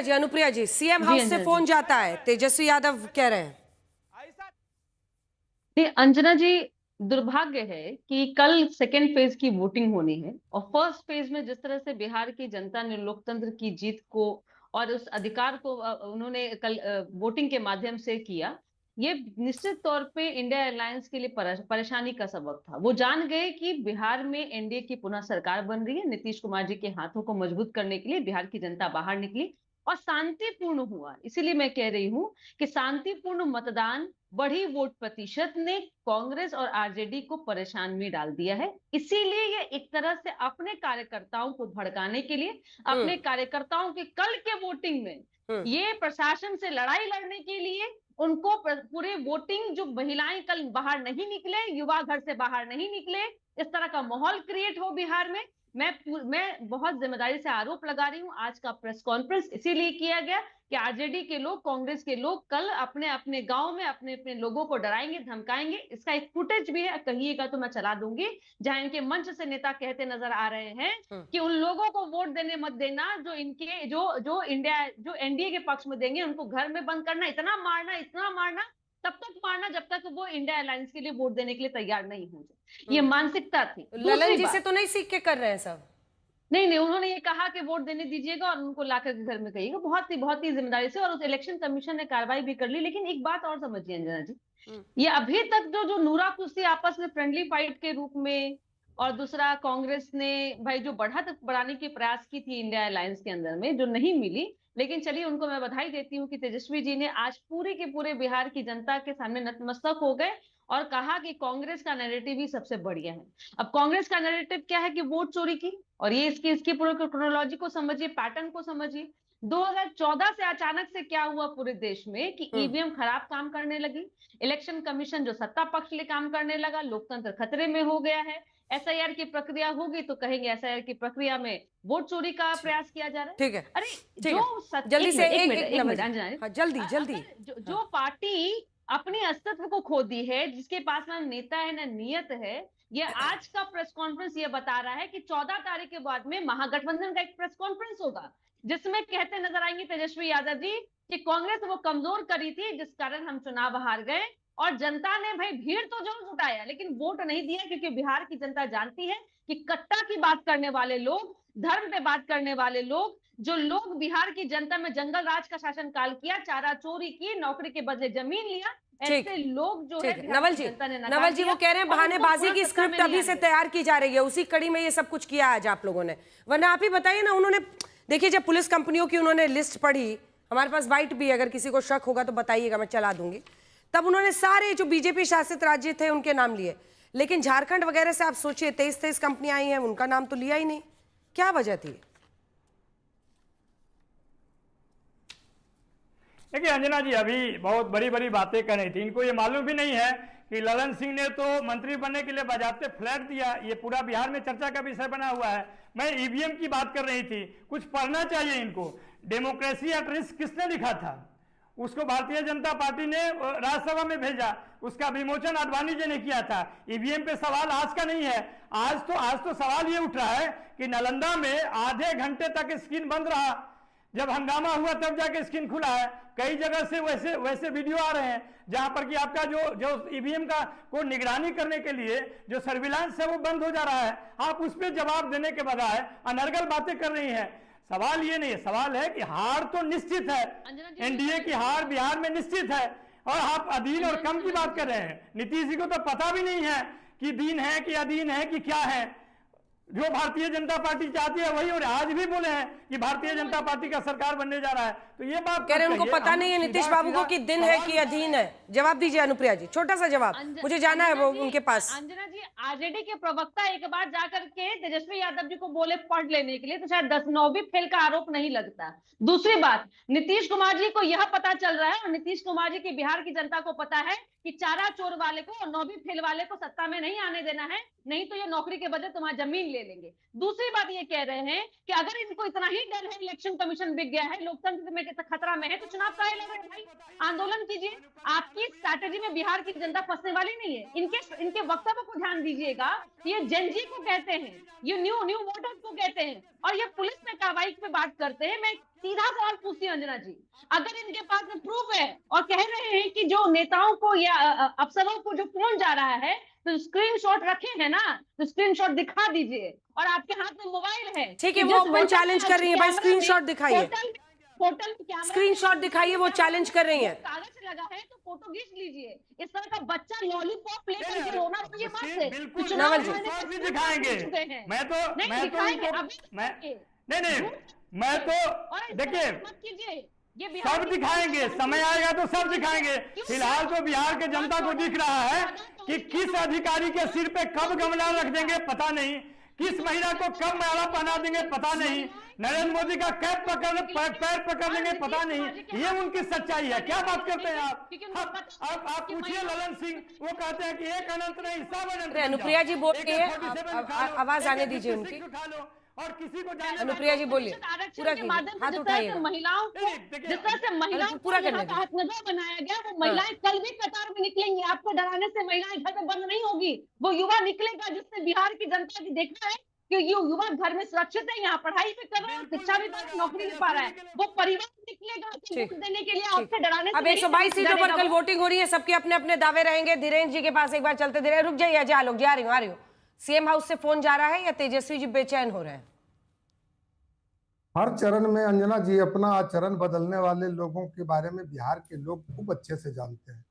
जी, अनुप्रिया जी, सीएम हाउस से फोन जाता है, तेजस्वी यादव कह रहे हैं। अंजना जी, दुर्भाग्य है कि कल सेकेंड फेज की वोटिंग होनी है, और फर्स्ट फेज में जिस तरह से बिहार की जनता ने लोकतंत्र की जीत को और उस अधिकार को उन्होंने कल वोटिंग के माध्यम से किया, ये निश्चित तौर पे इंडिया अलायंस के लिए परेशानी का सबक था। वो जान गए कि बिहार में एनडीए की पुनः सरकार बन रही है, नीतीश कुमार जी के हाथों को मजबूत करने के लिए बिहार की जनता बाहर निकली और शांतिपूर्ण हुआ। इसीलिए मैं कह रही हूं कि शांतिपूर्ण मतदान, बढ़ी वोट प्रतिशत ने कांग्रेस और आरजेडी को परेशान में डाल दिया है। इसीलिए ये एक तरह से अपने कार्यकर्ताओं को भड़काने के लिए, अपने कार्यकर्ताओं के कल के वोटिंग में ये प्रशासन से लड़ाई लड़ने के लिए उनको पूरे वोटिंग, जो महिलाएं कल बाहर नहीं निकले, युवा घर से बाहर नहीं निकले, इस तरह का माहौल क्रिएट हो बिहार में। मैं बहुत जिम्मेदारी से आरोप लगा रही हूँ। आज का प्रेस कॉन्फ्रेंस इसीलिए किया गया कि आरजेडी के लोग, कांग्रेस के लोग कल अपने अपने गांव में अपने अपने लोगों को डराएंगे, धमकाएंगे। इसका एक फुटेज भी है, कहिएगा तो मैं चला दूंगी, जहां इनके मंच से नेता कहते नजर आ रहे हैं कि उन लोगों को वोट देने मत देना जो इनके जो एनडीए के पक्ष में देंगे, उनको घर में बंद करना, इतना मारना, तब तक मारना जब तक वो इंडिया अलायंस के लिए वोट देने के लिए तैयार नहीं हो जाए। ये मानसिकता थी। ललन जी से तो नहीं सीख के कर रहे हैं सब? नहीं, उन्होंने ये कहा कि वोट देने दीजिएगा और उनको लाकर के घर में कहिएगा, बहुत ही जिम्मेदारी से, और उस इलेक्शन कमीशन ने कार्रवाई भी कर ली। लेकिन एक बात और समझिए अंजना जी, ये अभी तक जो नूरा कुश्ती आपस में फ्रेंडली फाइट के रूप में, और दूसरा कांग्रेस ने भाई जो बढ़त बढ़ाने की प्रयास की थी इंडिया अलायंस के अंदर में, जो नहीं मिली, लेकिन चलिए उनको मैं बधाई देती हूँ कि तेजस्वी जी ने आज पूरे के पूरे बिहार की जनता के सामने नतमस्तक हो गए और कहा कि कांग्रेस का नैरेटिव ही सबसे बढ़िया है। अब कांग्रेस का नैरेटिव क्या है कि वोट चोरी की, और ये इसकी पूरे क्रोनोलॉजी को समझिए, पैटर्न को समझिए। 2014 से अचानक से क्या हुआ पूरे देश में कि ईवीएम खराब काम करने लगी, इलेक्शन कमीशन जो सत्ता पक्ष लिए काम करने लगा, लोकतंत्र खतरे में हो गया है। एसआईआर की प्रक्रिया होगी तो कहेंगे एसआईआर की प्रक्रिया में वोट चोरी का प्रयास किया जा रहा है। ठीक है, अरे जो जल्दी से एक मिनट जल्दी जो पार्टी अपनी अस्तित्व को खो दी है, जिसके पास ना नेता है ना नियत है, ये आज का प्रेस कॉन्फ्रेंस ये बता रहा है कि 14 तारीख के बाद में महागठबंधन का एक प्रेस कॉन्फ्रेंस होगा, जिसमें कहते नजर आएंगे तेजस्वी यादव जी कि कांग्रेस वो कमजोर करी थी जिस कारण हम चुनाव हार गए, और जनता ने भाई भीड़ तो जरूर जुटाया लेकिन वोट नहीं दिया, क्योंकि बिहार की जनता जानती है कि कट्टा की बात करने वाले लोग, धर्म पे बात करने वाले लोग, जो लोग बिहार की जनता में जंगल राज का शासन काल किया, चारा चोरी की, नौकरी के बदले जमीन लिया, ऐसे लोग जो है नवल जी वो कह रहे हैं बहानेबाजी की स्क्रिप्ट अभी से तैयार की जा रही है, उसी कड़ी में ये सब कुछ किया आज आप लोगों ने। वरना आप ही बताइए ना, उन्होंने देखिए जब पुलिस कंपनियों की उन्होंने लिस्ट पढ़ी, हमारे पास वाइट भी, अगर किसी को शक होगा तो बताइएगा, मैं चला दूंगी, तब उन्होंने सारे जो बीजेपी शासित राज्य थे उनके नाम लिए, लेकिन झारखंड वगैरह से आप सोचिए 23 कंपनियां आई हैं, उनका नाम तो लिया ही नहीं। क्या वजह थी? देखिए अंजना जी अभी बहुत बड़ी बड़ी बातें कर रही थी, इनको ये मालूम भी नहीं है कि ललन सिंह ने तो मंत्री बनने के लिए बाजाप्ते फ्लैट दिया। ये पूरा बिहार में चर्चा का विषय बना हुआ है। मैं ईवीएम की बात कर रही थी, कुछ पढ़ना चाहिए इनको। डेमोक्रेसी एट रिस्क किसने लिखा था? उसको भारतीय जनता पार्टी ने राज्यसभा में भेजा, उसका विमोचन आडवाणी जी ने किया था। ईवीएम पे सवाल आज का नहीं है। आज तो सवाल ये उठ रहा है कि नालंदा में आधे घंटे तक स्क्रीन बंद रहा, जब हंगामा हुआ तब जाके स्क्रीन खुला है। कई जगह से वैसे वीडियो आ रहे हैं जहां पर कि आपका जो ईवीएम का को निगरानी करने के लिए जो सर्विलांस है वो बंद हो जा रहा है। आप उस पर जवाब देने के बजाय अनर्गल बातें कर रही हैं। सवाल ये नहीं है, सवाल है कि हार तो निश्चित है, एनडीए की हार बिहार में निश्चित है, और आप अधीन और कम की बात कर रहे हैं। नीतीश जी को तो पता भी नहीं है कि दीन है कि अधीन है कि क्या है। जो भारतीय जनता पार्टी चाहती है वही, और आज भी बोले हैं कि भारतीय जनता पार्टी का सरकार बनने जा रहा है। तो ये बात कह रहे हैं उनको पता नहीं है नीतीश बाबू को कि दिन है कि अधीन है। जवाब दीजिए अनुप्रिया जी, छोटा सा जवाब, मुझे जाना है वो उनके पास। अंजना जी, आरजेडी के प्रवक्ता एक बार जाकर के तेजस्वी यादव जी को बोले पढ़ लेने के लिए, तो शायद 10-9 फेल का आरोप नहीं लगता। दूसरी बात, नीतीश कुमार जी को यह पता चल रहा है और नीतीश कुमार जी की बिहार की जनता को पता है कि चारा चोर वाले को और 9वीं फेल वाले को सत्ता में नहीं आने देना है, नहीं तो ये नौकरी के बदले तुम्हारी जमीन ले लेंगे। दूसरी बात ये कह रहे हैं कि अगर इनको इतना ही डर है, इलेक्शन कमीशन बिक गया है, लोकतंत्र में खतरा में है, तो चुनाव काहे लड़ रहे हैं भाई? आंदोलन कीजिए। आपकी स्ट्रैटेजी में बिहार की जनता फंसने वाली नहीं है। इनके वक्तव्य को ध्यान दीजिएगा। ये जेनजी को कहते हैं, ये न्यू वोटर्स को कहते हैं, और ये पुलिस में कार्रवाई पे बात करते हैं। मैं सीधा सवाल पूछती हूँ अंजना जी, अगर इनके पास में प्रूफ है और कह रहे हैं कि जो नेताओं को या अफसरों को जो फोन जा रहा है तो स्क्रीनशॉट रखे हैं ना, तो स्क्रीनशॉट दिखा दीजिए। और आपके हाथ में मोबाइल है, ठीक है, वो चैलेंज कर रही है भाई, स्क्रीनशॉट दिखाइए, पोर्टल पे कैमरा स्क्रीनशॉट दिखाइए, वो चैलेंज कर रही है। कागज लगा है तो फोटो खींच लीजिए। इस तरह का बच्चा लॉलीपॉप लेकर के रोना चाहिए मत से। बिल्कुल नवल जी दिखाएंगे। मैं तो देखिए मत कीजिए, ये सब दिखाएंगे, समय आएगा तो सब दिखाएंगे। फिलहाल तो बिहार के जनता को दिख रहा है कि किस अधिकारी के सिर पे कब गमला रख देंगे पता नहीं, किस महिला को कब माला पहना देंगे पता नहीं, नरेंद्र मोदी का कैप पैर पकड़ लेंगे पता नहीं। ये उनकी सच्चाई है। क्या बात करते हैं आप? आप पूछिए ललन सिंह, वो कहते हैं कि एक अनंत नहीं सब अनंत। अनुप्रिया जी बोल रही है, आवाज आने दीजिए उनकी। और किसी को अनुप्रिया जी बोलिए, पूरा कीजिए, हाथ उठाइए। महिलाओं को जिस तरह से महिलाओं पूरा करने का हकनजर बनाया गया, वो महिलाएं कल भी कतार में निकलेंगी। आपको डराने से महिलाएं घर में बंद नहीं होगी। वो युवा निकलेगा जिससे बिहार की जनता की देखना है कि युवा घर में सुरक्षित है, यहाँ पढ़ाई भी कर रहा है, शिक्षा भी कर रहा है, नौकरी भी पा रहा है। वो परिवार निकलेगा वोट देने के लिए, आपसे डराने से। अब 122 सीटों पर कल वोटिंग हो रही है, सबके अपने अपने दावे रहेंगे। धीरेन्द्र जी के पास एक बार चलते धीरे, रुक जाइए अजय आलोक जी, आ रही हूँ। सीएम हाउस से फोन जा रहा है या तेजस्वी जी बेचैन हो रहे हैं? हर चरण में अंजना जी अपना आचरण बदलने वाले लोगों के बारे में बिहार के लोग खूब अच्छे से जानते हैं।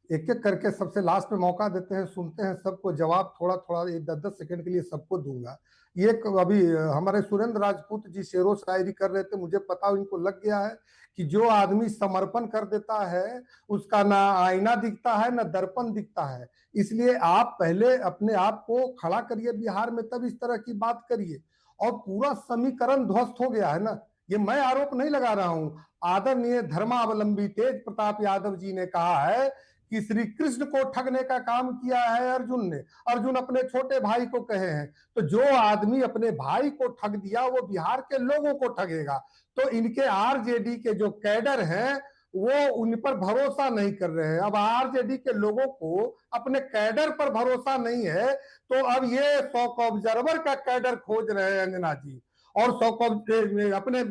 एक एक करके सबसे लास्ट में मौका देते हैं, सुनते हैं सबको, जवाब थोड़ा थोड़ा 10-10 सेकंड के लिए सबको दूंगा। ये अभी हमारे सुरेंद्र राजपूत जी शेरो शायरी कर रहे थे, मुझे पता इनको लग गया है कि जो आदमी समर्पण कर देता है उसका ना आईना दिखता है ना दर्पण दिखता है। इसलिए आप पहले अपने आप को खड़ा करिए बिहार में, तब इस तरह की बात करिए। और पूरा समीकरण ध्वस्त हो गया है ना, ये मैं आरोप नहीं लगा रहा हूं। आदरणीय धर्मावलंबी तेज प्रताप यादव जी ने कहा है कि श्री कृष्ण को ठगने का काम किया है अर्जुन ने, अर्जुन अपने छोटे भाई को कहे हैं। तो जो आदमी अपने भाई को ठग दिया वो बिहार के लोगों को ठगेगा। तो इनके आरजेडी के जो कैडर हैं वो उन पर भरोसा नहीं कर रहे हैं। अब आरजेडी के लोगों को अपने कैडर पर भरोसा नहीं है, तो अब ये शॉक ऑब्जर्वर का कैडर खोज रहे हैं अंजना जी, और शॉक अपने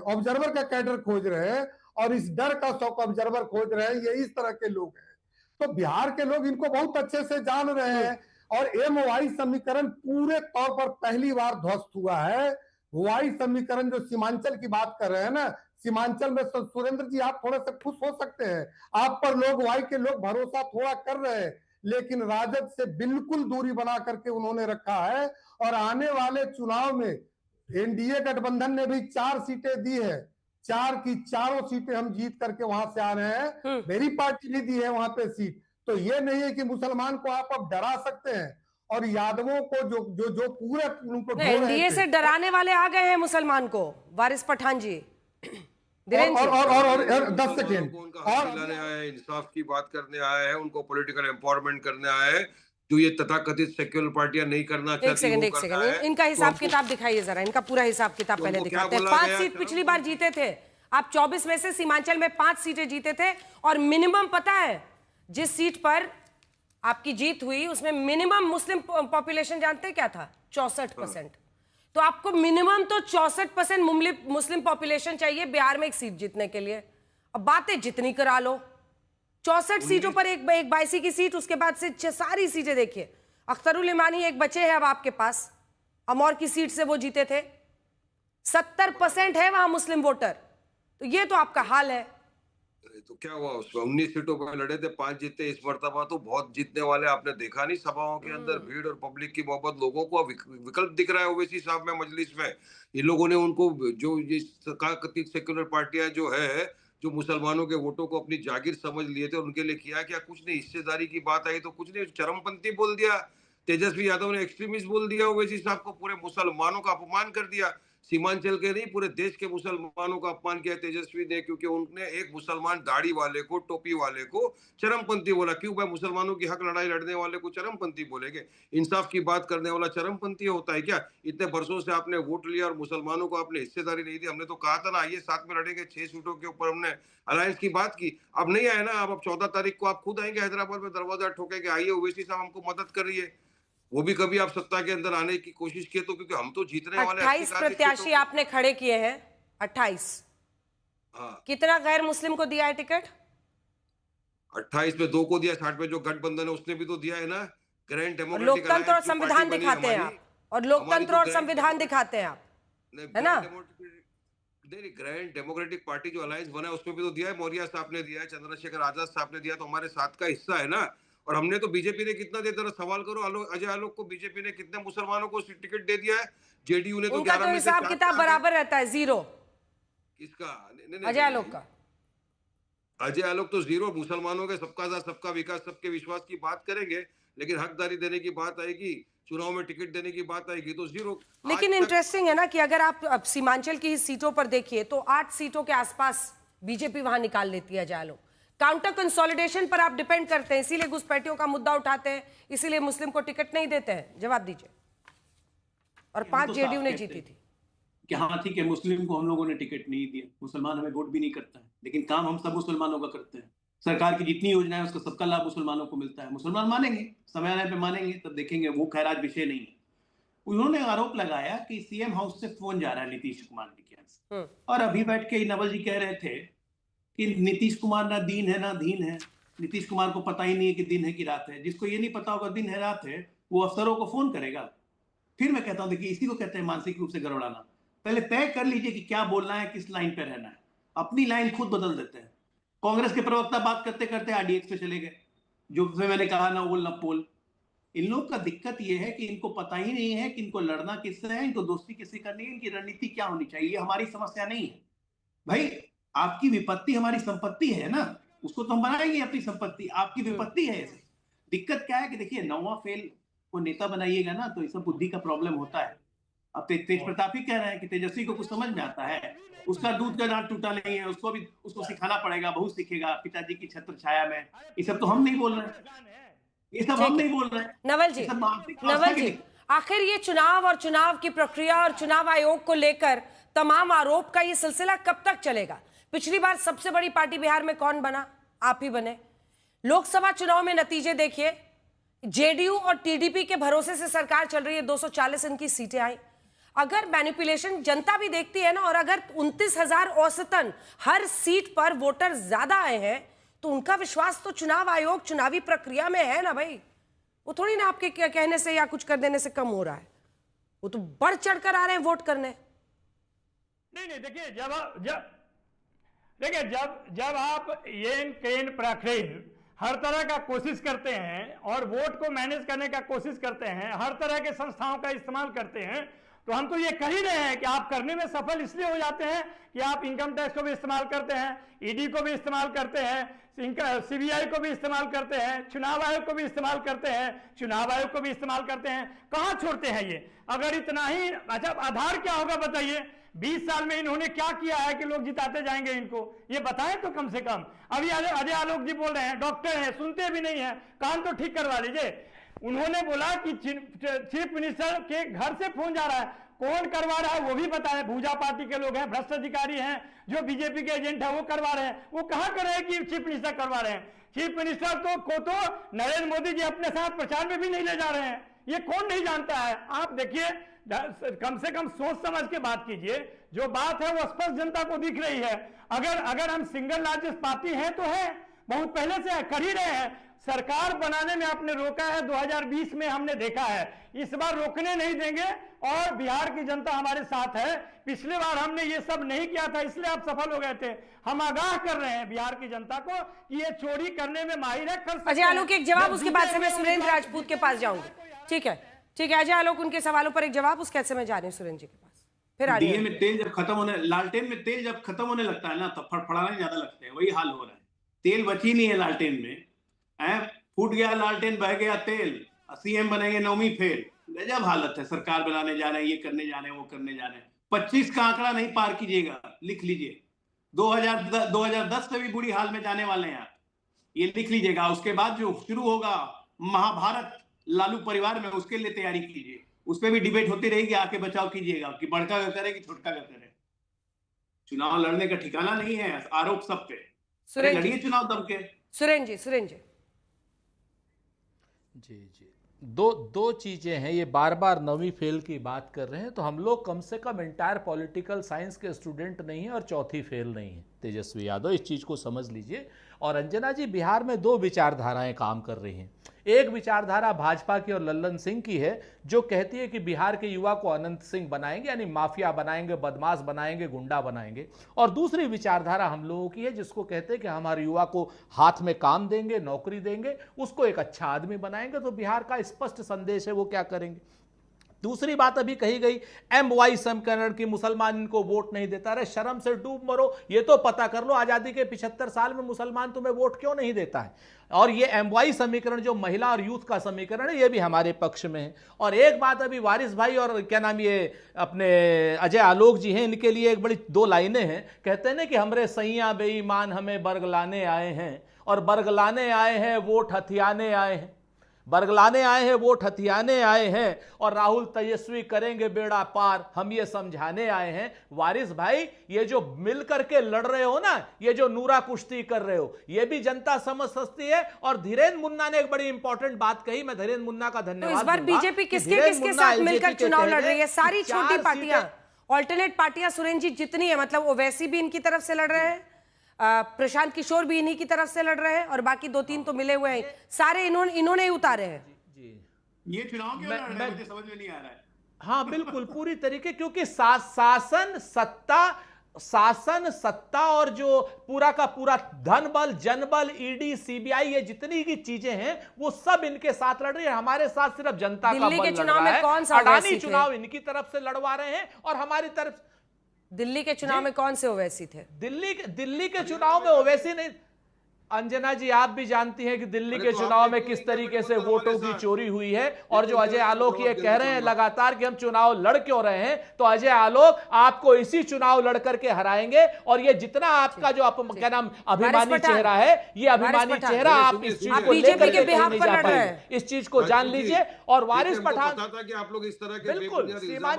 ऑब्जर्वर का कैडर खोज रहे हैं, और इस डर का शॉक ऑब्जर्वर खोज रहे हैं। ये इस तरह के लोग हैं। तो बिहार के लोग इनको बहुत अच्छे से जान रहे हैं। और एमओआई समीकरण पूरे तौर पर पहली बार ध्वस्त हुआ है। वाई समीकरण जो सीमांचल की बात कर रहे हैं ना, सीमांचल में सुरेंद्र जी आप थोड़े से खुश हो सकते हैं, आप पर लोग वाई के लोग भरोसा थोड़ा कर रहे हैं, लेकिन राजद से बिल्कुल दूरी बना करके उन्होंने रखा है। और आने वाले चुनाव में एनडीए गठबंधन ने भी 4 सीटें दी है, 4 की 4 सीटें हम जीत करके वहां से आ रहे हैं। मेरी पार्टी भी दी है वहां पे सीट। तो ये नहीं है कि मुसलमान को आप अब डरा सकते हैं। और यादवों को जो जो जो पूरे उनको ढो रहे एनडीए थे। से डराने वाले आ गए हैं मुसलमान को, वारिस पठान जी। और 10 सेकेंड उनका हक दिलाने आए हैं, इंसाफ की बात करने आए हैं, उनको पॉलिटिकल एम्पावरमेंट करने आए हैं, जो ये तथाकथित सेक्युलर पार्टियां नहीं करना चाहती। एक सेकंड इनका हिसाब किताब दिखाइए जरा, इनका पूरा हिसाब किताब पहले दिखाते हैं। 5 सीट पिछली बार जीते थे आप, 24 में से सीमांचल में 5 सीटें जीते थे, और मिनिमम पता है जिस सीट पर आपकी जीत हुई उसमें मिनिमम मुस्लिम पॉपुलेशन जानते हैं क्या था? 64%। तो आपको मिनिमम तो 64% मुस्लिम पॉपुलेशन चाहिए बिहार में एक सीट जीतने के लिए। अब बातें जितनी करा लो, 64 सीटों पर एक 82 की सीट, उसके बाद से सारी सीटें देखिए। अख्तरुल इमानी एक बचे हैं अब आपके पास, अमौर की सीट से वो जीते थे। 70% है वहां मुस्लिम वोटर, तो ये तो आपका हाल है। तो क्या हुआ उसमें? 19 सीटों पर लड़े थे, 5 जीते। इस मर्तबा तो बहुत जीतने वाले आपने देखा नहीं, सभाओं के अंदर भीड़ और पब्लिक की मोहब्बत, लोगों को विकल्प दिख रहा है ओवैसी साहब में मजलिस में। ये लोगों ने उनको जो ये कथित सेक्युलर पार्टियां जो है, जो मुसलमानों के वोटों को अपनी जागीर समझ लिए थे, उनके लिए किया क्या? कुछ नहीं। हिस्सेदारी की बात आई तो कुछ नहीं, चरमपंथी बोल दिया। तेजस्वी यादव ने एक्सट्रीमिस्ट बोल दिया ओवैसी साहब को, पूरे मुसलमानों का अपमान कर दिया। सीमांचल के नहीं, पूरे देश के मुसलमानों का अपमान किया तेजस्वी ने, क्योंकि उन्होंने एक मुसलमान दाढ़ी वाले को, टोपी वाले को चरमपंथी बोला। क्यों भाई? मुसलमानों की हक लड़ाई लड़ने वाले को चरमपंथी बोलेंगे? इंसाफ की बात करने वाला चरमपंथी होता है क्या? इतने बरसों से आपने वोट लिया और मुसलमानों को आपने हिस्सेदारी नहीं दी। हमने तो कहा था ना, आइए साथ में लड़ेंगे। 6 सीटों के ऊपर हमने अलायंस की बात की। अब नहीं आए ना, अब 14 तारीख को आप खुद आएंगे हैदराबाद में, दरवाजा ठोकेंगे, आइए ओवैसी साहब हमको मदद करिए। वो भी कभी आप सत्ता के अंदर आने की कोशिश किए तो, क्योंकि हम तो जीतने वाले। 28 प्रत्याशी आपने खड़े किए हैं, 28। हाँ। कितना गैर मुस्लिम को दिया है टिकट? 28 में 2 को दिया, 60 में जो गठबंधन है उसने भी तो दिया है ना। ग्रैंड डेमोक्रेटिक लोकतंत्र और संविधान दिखाते हैं आप, और लोकतंत्र और संविधान दिखाते हैं आप, है ना? ग्रैंड डेमोक्रेटिक पार्टी जो अलायंस बना है उसमें भी तो दिया है। मौर्य साहब ने दिया है, चंद्रशेखर आजाद साहब ने दिया, तो हमारे साथ का हिस्सा है ना। और हमने तो बीजेपी ने कितना दिया? जरा सवाल करो अजय आलोक को, बीजेपी ने कितने मुसलमानों को टिकट दे दिया है? जेडीयू ने तो उनका तो हिसाब किताब बराबर रहता है, 0। किसका? अजय आलोक का। अजय आलोक तो 0। मुसलमानों के सबका साथ सबका विकास, सबके विश्वास की बात करेंगे, लेकिन हकदारी देने की बात आएगी, चुनाव में टिकट देने की बात आएगी तो 0। लेकिन इंटरेस्टिंग है ना कि अगर आप अब सीमांचल की सीटों पर देखिए तो 8 सीटों के आसपास बीजेपी वहां निकाल लेती है अजय आलोक। काउंटर कंसोलिडेशन पर आप डिपेंड करते हैं, इसीलिए घुसपैठियों का मुद्दा उठाते हैं, इसीलिए मुस्लिम को टिकट नहीं देते हैं। जवाब दीजिए। और 5 जेडीयू ने जीती थी कि हाँ ठीक है, मुस्लिम को हम लोगों ने टिकट नहीं दिया, मुसलमान हमें वोट भी नहीं करता है, लेकिन काम हम सब मुसलमानों का करते हैं। सरकार की जितनी योजना है उसका सबका लाभ मुसलमानों को मिलता है। मुसलमान मानेंगे, समय आने पे मानेंगे, तब देखेंगे। वो खैर आज विषय नहीं है। उन्होंने आरोप लगाया कि सीएम हाउस से फोन जा रहा है नीतीश कुमार के यहाँ, और अभी बैठ के नवल जी कह रहे थे कि नीतीश कुमार ना दीन है ना दीन है। नीतीश कुमार को पता ही नहीं है कि दिन है कि रात है। जिसको ये नहीं पता होगा दिन है रात है, वो अफसरों को फोन करेगा। फिर मैं कहता हूं, देखिए इसी को कहते हैं मानसिक रूप से गड़बड़ाना। पहले तय कर लीजिए कि क्या बोलना है, किस लाइन पे रहना है। अपनी लाइन खुद बदल देते हैं। कांग्रेस के प्रवक्ता बात करते करते आरडीएक्स पे चले गए, जो मैंने कहा ना ओल न पोल। इन लोग का दिक्कत ये है कि इनको पता ही नहीं है कि इनको लड़ना किससे है, इनको दोस्ती किससे करनी है, इनकी रणनीति क्या होनी चाहिए। हमारी समस्या नहीं है भाई। आपकी विपत्ति हमारी संपत्ति है ना, उसको तो हम बनाएंगे अपनी संपत्ति। आपकी विपत्ति है। दिक्कत क्या है कि देखिए 9वां फेल को नेता बनाइएगा ना तो इस सब बुद्धि का प्रॉब्लम होता है। अब तेज प्रताप ही कह रहे हैं कि तेजस्वी को कुछ समझ में आता है, उसका दूध का दांत टूटा नहीं है, उसको सिखाना पड़ेगा, बहुत सीखेगा पिताजी की छत्र छाया में। ये सब तो हम नहीं बोल रहे हैं, ये सब हम नहीं बोल रहे हैं। नवल जी, आखिर ये चुनाव और चुनाव की प्रक्रिया और चुनाव आयोग को लेकर तमाम आरोप का ये सिलसिला कब तक चलेगा? पिछली बार सबसे बड़ी पार्टी बिहार में कौन बना? आप ही बने। लोकसभा चुनाव में नतीजे देखिए, जेडीयू और टीडीपी के भरोसे से सरकार चल रही है, 240 इनकी सीटें आई। अगर मैनिपुलेशन जनता भी देखती है ना, और अगर 29,000 औसतन हर सीट पर वोटर ज्यादा आए हैं, तो उनका विश्वास तो चुनाव आयोग चुनावी प्रक्रिया में है ना भाई। वो थोड़ी ना आपके कहने से या कुछ कर देने से कम हो रहा है, वो तो बढ़ चढ़कर आ रहे हैं वोट करने। नहीं देखिए, जब आप येन केन प्रखरीन हर तरह का कोशिश करते हैं और वोट को मैनेज करने का कोशिश करते हैं, हर तरह के संस्थाओं का इस्तेमाल करते हैं, तो हम तो ये कह ही रहे हैं कि आप करने में सफल इसलिए हो जाते हैं कि आप इनकम टैक्स को भी इस्तेमाल करते हैं, ईडी को भी इस्तेमाल करते हैं, सीबीआई को भी इस्तेमाल करते हैं, चुनाव आयोग को भी इस्तेमाल करते हैं, चुनाव आयोग को भी इस्तेमाल करते हैं। कहां छोड़ते हैं ये? अगर इतना ही अच्छा, आधार क्या होगा बताइए? 20 साल में इन्होंने क्या किया है कि लोग जिताते जाएंगे इनको? ये बताएं तो कम से कम। अभी अजय आलोक जी बोल रहे हैं, डॉक्टर हैं, सुनते भी नहीं है, कान तो ठीक करवा लीजिए। उन्होंने बोला कि चीफ मिनिस्टर के घर से फोन जा रहा है, कौन करवा रहा है वो भी बताएं। भूजा पार्टी के लोग हैं, भ्रष्ट अधिकारी हैं, जो बीजेपी के एजेंट है वो करवा रहे हैं। वो कहां कर रहे हैं कि चीफ मिनिस्टर करवा रहे हैं? चीफ मिनिस्टर तो नरेंद्र मोदी जी अपने साथ प्रचार में भी नहीं ले जा रहे हैं। ये कौन नहीं जानता है? आप देखिए, कम से कम सोच समझ के बात कीजिए। जो बात है वो स्पष्ट जनता को दिख रही है। अगर हम सिंगल लार्जेस्ट पार्टी हैं तो है, बहुत पहले से है, कर ही रहे हैं। सरकार बनाने में आपने रोका है, 2020 में हमने देखा है, इस बार रोकने नहीं देंगे और बिहार की जनता हमारे साथ है। पिछले बार हमने ये सब नहीं किया था, इसलिए आप सफल हो गए थे। हम आगाह कर रहे हैं बिहार की जनता को कि ये चोरी करने में माहिर है, कर सकते हैं। अजय आलोक एक जवाब, उसके बाद से मैं सुरेंद्र राजपूत के पास जाऊंगी। ठीक है, ठीक है अजय आलोक, उनके सवालों पर एक जवाब, उसके बाद से मैं जा रही हूँ सुरेंद्र जी के पास। फिर आ दिए में तेल जब खत्म होने, लालटेन में तेल जब खत्म होने लगता है ना, तब फड़फड़ाने ज्यादा लगते हैं। वही हाल हो रहा है, तेल बची नहीं है लालटेन में। फूट गया लालटेन, बह गया तेल, सीएम बनेंगे 9वीं फेल। गजब हालत है। सरकार बनाने जा रहे हैं, ये करने जा रहे हैं, वो करने जा रहे हैं। 25 का आंकड़ा नहीं पार कीजिएगा, लिख लीजिए। 2010 में भी बुरी हाल में जाने वाले हैं आप, ये लिख लीजिएगा। उसके बाद जो शुरू होगा महाभारत लालू परिवार में, उसके लिए तैयारी कीजिए। उस पर भी डिबेट होती रहेगी, आके बचाव कीजिएगा कि बड़का का करे कि छोटका का करे। चुनाव लड़ने का ठिकाना नहीं है, आरोप सब पे। लड़िए चुनाव दम के। सुरेंद्र जी जी दो चीजें हैं। ये बार बार 9वीं फेल की बात कर रहे हैं, तो हम लोग कम से कम एंटायर पॉलिटिकल साइंस के स्टूडेंट नहीं है और चौथी फेल नहीं है। तेजस्वी यादव, इस चीज को समझ लीजिए। और अंजना जी, बिहार में 2 विचारधाराएं काम कर रही हैं। एक विचारधारा भाजपा की और लल्लन सिंह की है, जो कहती है कि बिहार के युवा को अनंत सिंह बनाएंगे, यानी माफिया बनाएंगे, बदमाश बनाएंगे, गुंडा बनाएंगे। और दूसरी विचारधारा हम लोगों की है, जिसको कहते हैं कि हमारे युवा को हाथ में काम देंगे, नौकरी देंगे, उसको एक अच्छा आदमी बनाएंगे। तो बिहार का स्पष्ट संदेश है वो क्या करेंगे। दूसरी बात अभी कही गई MY समीकरण की, मुसलमान इनको वोट नहीं देता। अरे शर्म से डूब मरो, ये तो पता कर लो आजादी के 75 साल में मुसलमान तुम्हें वोट क्यों नहीं देता है। और ये MY समीकरण जो महिला और यूथ का समीकरण है, ये भी हमारे पक्ष में है। और एक बात अभी वारिस भाई और क्या नाम ये अपने अजय आलोक जी हैं, इनके लिए एक बड़ी 2 लाइनें हैं। कहते हैं ना कि हमरे सैया बेईमान हमें बरगलाने आए हैं, और बरगलाने आए हैं वोट हथियाने आए हैं, बरगलाने आए हैं वोट हथियाने आए हैं, और राहुल तेजस्वी करेंगे बेड़ा पार, हम ये समझाने आए हैं। वारिस भाई, ये जो मिल करके लड़ रहे हो ना, ये जो नूरा कुश्ती कर रहे हो, ये भी जनता समझ सकती है। और धीरेन्द्र मुन्ना ने एक बड़ी इंपॉर्टेंट बात कही, मैं धीरेन्द्र मुन्ना का धन्यवाद। तो इस बार बीजेपी किसके साथ मिलकर चुनाव लड़ रही है? सारी छोटी पार्टियां, ऑल्टरनेट पार्टियां सुरेंद्र जी जितनी है, मतलब ओवैसी भी इनकी तरफ से लड़ रहे हैं, प्रशांत किशोर भी इन्हीं की तरफ से लड़ रहे हैं, और बाकी 2-3 तो मिले हुए हैं, सारे इन्होंने ही उतारे हैं। ये चुनाव क्यों लड़ रहे हैं, मुझे समझ में नहीं आ रहा है। हाँ बिल्कुल, पूरी तरीके, क्योंकि शासन सत्ता और जो पूरा का पूरा धन बल, जनबल, ईडी, सीबीआई, ये जितनी की चीजें हैं वो सब इनके साथ लड़ रही है। हमारे साथ सिर्फ जनता का बल लड़ रहा है। अडानी चुनाव इनकी तरफ से लड़वा रहे हैं और हमारी तरफ। दिल्ली के चुनाव में कौन से ओवैसी थे? दिल्ली के चुनाव में ओवैसी नहीं। अंजना जी, आप भी जानती हैं कि दिल्ली के चुनाव में किस तरीके से वोटों की चोरी हुई है। और जो अजय आलोक ये कह रहे हैं लगातार कि हम चुनाव लड़ क्यों रहे हैं, तो अजय आलोक आपको इसी चुनाव लड़ करके हराएंगे। और ये जितना आपका जो क्या नाम अभिमानी चेहरा है, ये अभिमानी चेहरा आप इस चीज को लेकर के नहीं जा पाएंगे। इस चीज को जान लीजिए। और वारिस पठान, आप लोग इस तरह के बिल्कुल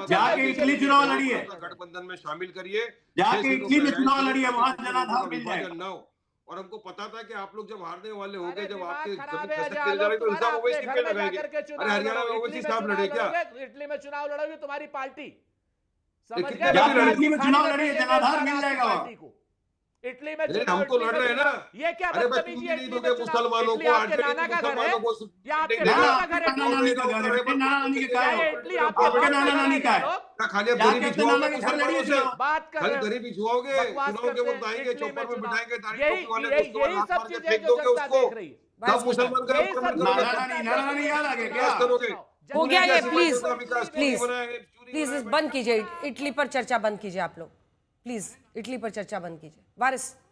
जाके इटली चुनाव लड़िए, गठबंधन में शामिल करिए, जाके इटली में चुनाव लड़िए, वहां जनाधार मिल जाएगा। और हमको पता था कि आप लोग जब हारने वाले हो गए, जब आपके तो इल्जाम ओवैसी पे लगाएंगे। अरे हरियाणा में ओवैसी साहब लड़े क्या? इटली में चुनाव लड़ोगे तुम्हारी पार्टी, समझ गए? इटली में चुनाव लड़िए, जनाधार मिल जाएगा। इटली में हमको लड़ रहे हैं ना। ये क्या बदतमीजी है? मुसलमानों को, नाना का घर है या आपके नाना का घर है? इटली आपके नाना का है। खाली गरीबी छुआओगे, बात कर रहे हो, गरीबी छुआओगे, चुनाव के वक्त आएंगे, चौपर में बिठाएंगे, यही सब चीजें जो जनता देख रही है। मुसलमान नाना नहीं याद आ गया क्या? हो गया ये, प्लीज विकास क्यों प्लीज नहीं बनाया है? क्यों नहीं प्लीज बनाया? बंद कीजिए, इटली पर चर्चा बंद कीजिए आप लोग, प्लीज इटली पर चर्चा बंद कीजिए।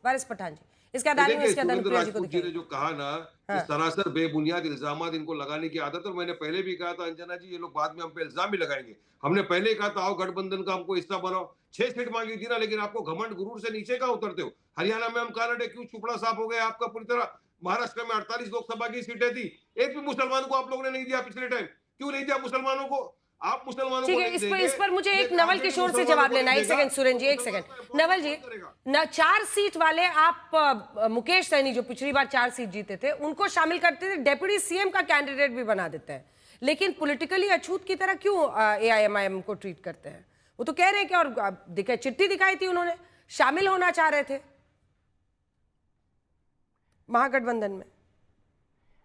वारिस पठान जी, इसका अदानी में इसका सुरेंद्र अनुप्रिया जी को राजपूत जी ने दिखाइए। जो कहा ना कि सरासर बेबुनियाद इल्जामात इनको लगाने की आदत है। मैंने पहले भी कहा था अंजना जी, ये लोग बाद में हम पे इल्जाम भी लगाएंगे। हमने पहले ही कहा था आओ गठबंधन का हमको हिस्सा बनाओ। 6 सीट मांगी थी ना, लेकिन आपको घमंड गुरूर से नीचे कहाँ उतरते हो? हरियाणा में हम कहा क्यों चुपड़ा साफ हो गया आपका पूरी तरह। महाराष्ट्र में 48 लोकसभा की सीटें थी, एक भी मुसलमान को आप लोगों ने नहीं दिया पिछले टाइम। क्यों नहीं दिया मुसलमानों को? आप मुसलमानों ठीक को है, नहीं इस पर मुझे एक नवल किशोर से जवाब लेना है। एक सेकंड सुरेंद्र जी, एक सेकंड नवल जी, 4 सीट वाले आप मुकेश सैनी जो पिछली बार 4 सीट जीते थे उनको शामिल करते थे, डेप्यूटी सीएम का कैंडिडेट भी बना देते हैं, लेकिन पॉलिटिकली अछूत की तरह क्यों AIMIM को ट्रीट करते हैं? वो तो कह रहे हैं कि, और चिट्ठी दिखाई थी उन्होंने, शामिल होना चाह रहे थे महागठबंधन में।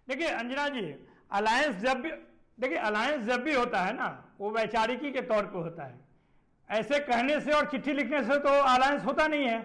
देखिए अंजना जी, अलायंस जब भी होता है ना, वो वैचारिकी के तौर पे होता है। ऐसे कहने से और चिट्ठी लिखने से तो अलायंस होता नहीं है।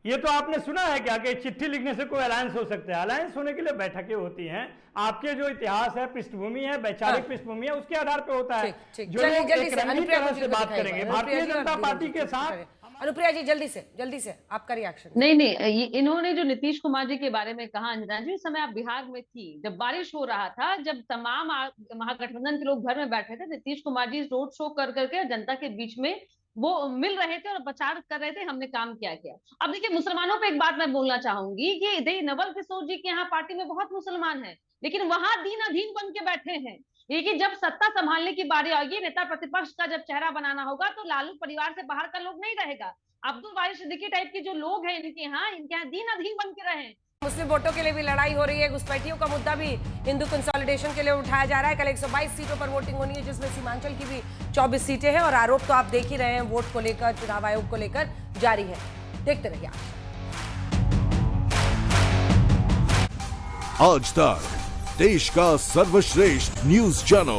ये तो आपने सुना है क्या कि चिट्ठी लिखने से कोई अलायंस हो सकता है? अलायंस होने के लिए बैठकें होती हैं, आपके जो इतिहास है, पृष्ठभूमि है, वैचारिक पृष्ठभूमि है, उसके आधार पे होता है। जो लोग एक रंगीन तरह से बात करेंगे भारतीय जनता पार्टी के साथ। अनुप्रिया जी जल्दी से आपका रिएक्शन। नहीं, इन्होंने जो नीतीश कुमार जी के बारे में कहा, अंजना जी, उस समय आप बिहार में थी जब बारिश हो रहा था, जब तमाम महागठबंधन के लोग घर में बैठे थे, नीतीश कुमार जी रोड शो कर करके जनता के बीच में वो मिल रहे थे और प्रचार कर रहे थे, हमने काम क्या किया। अब देखिए, मुसलमानों पे एक बात मैं बोलना चाहूंगी कि नवल किशोर जी के यहाँ पार्टी में बहुत मुसलमान है, लेकिन वहां दीन अधीन बन के बैठे हैं। ये कि जब सत्ता संभालने की बारी आएगी, नेता प्रतिपक्ष का जब चेहरा बनाना होगा, तो लालू परिवार से बाहर का लोग नहीं रहेगा। अब्दुल बारी सिद्दीकी टाइप के जो लोग हैं इनके यहाँ दीन अधीन बन के रहे। मुस्लिम वोटों के लिए भी लड़ाई हो रही है, घुसपैठियों का मुद्दा भी हिंदू कंसोलिडेशन के लिए उठाया जा रहा है। कल 122 सीटों पर वोटिंग होनी है, जिसमें सीमांचल की भी 24 सीटें हैं, और आरोप तो आप देख ही रहे हैं वोट को लेकर, चुनाव आयोग को लेकर जारी है। देखते रहिए आज तक, देश का सर्वश्रेष्ठ न्यूज चैनल।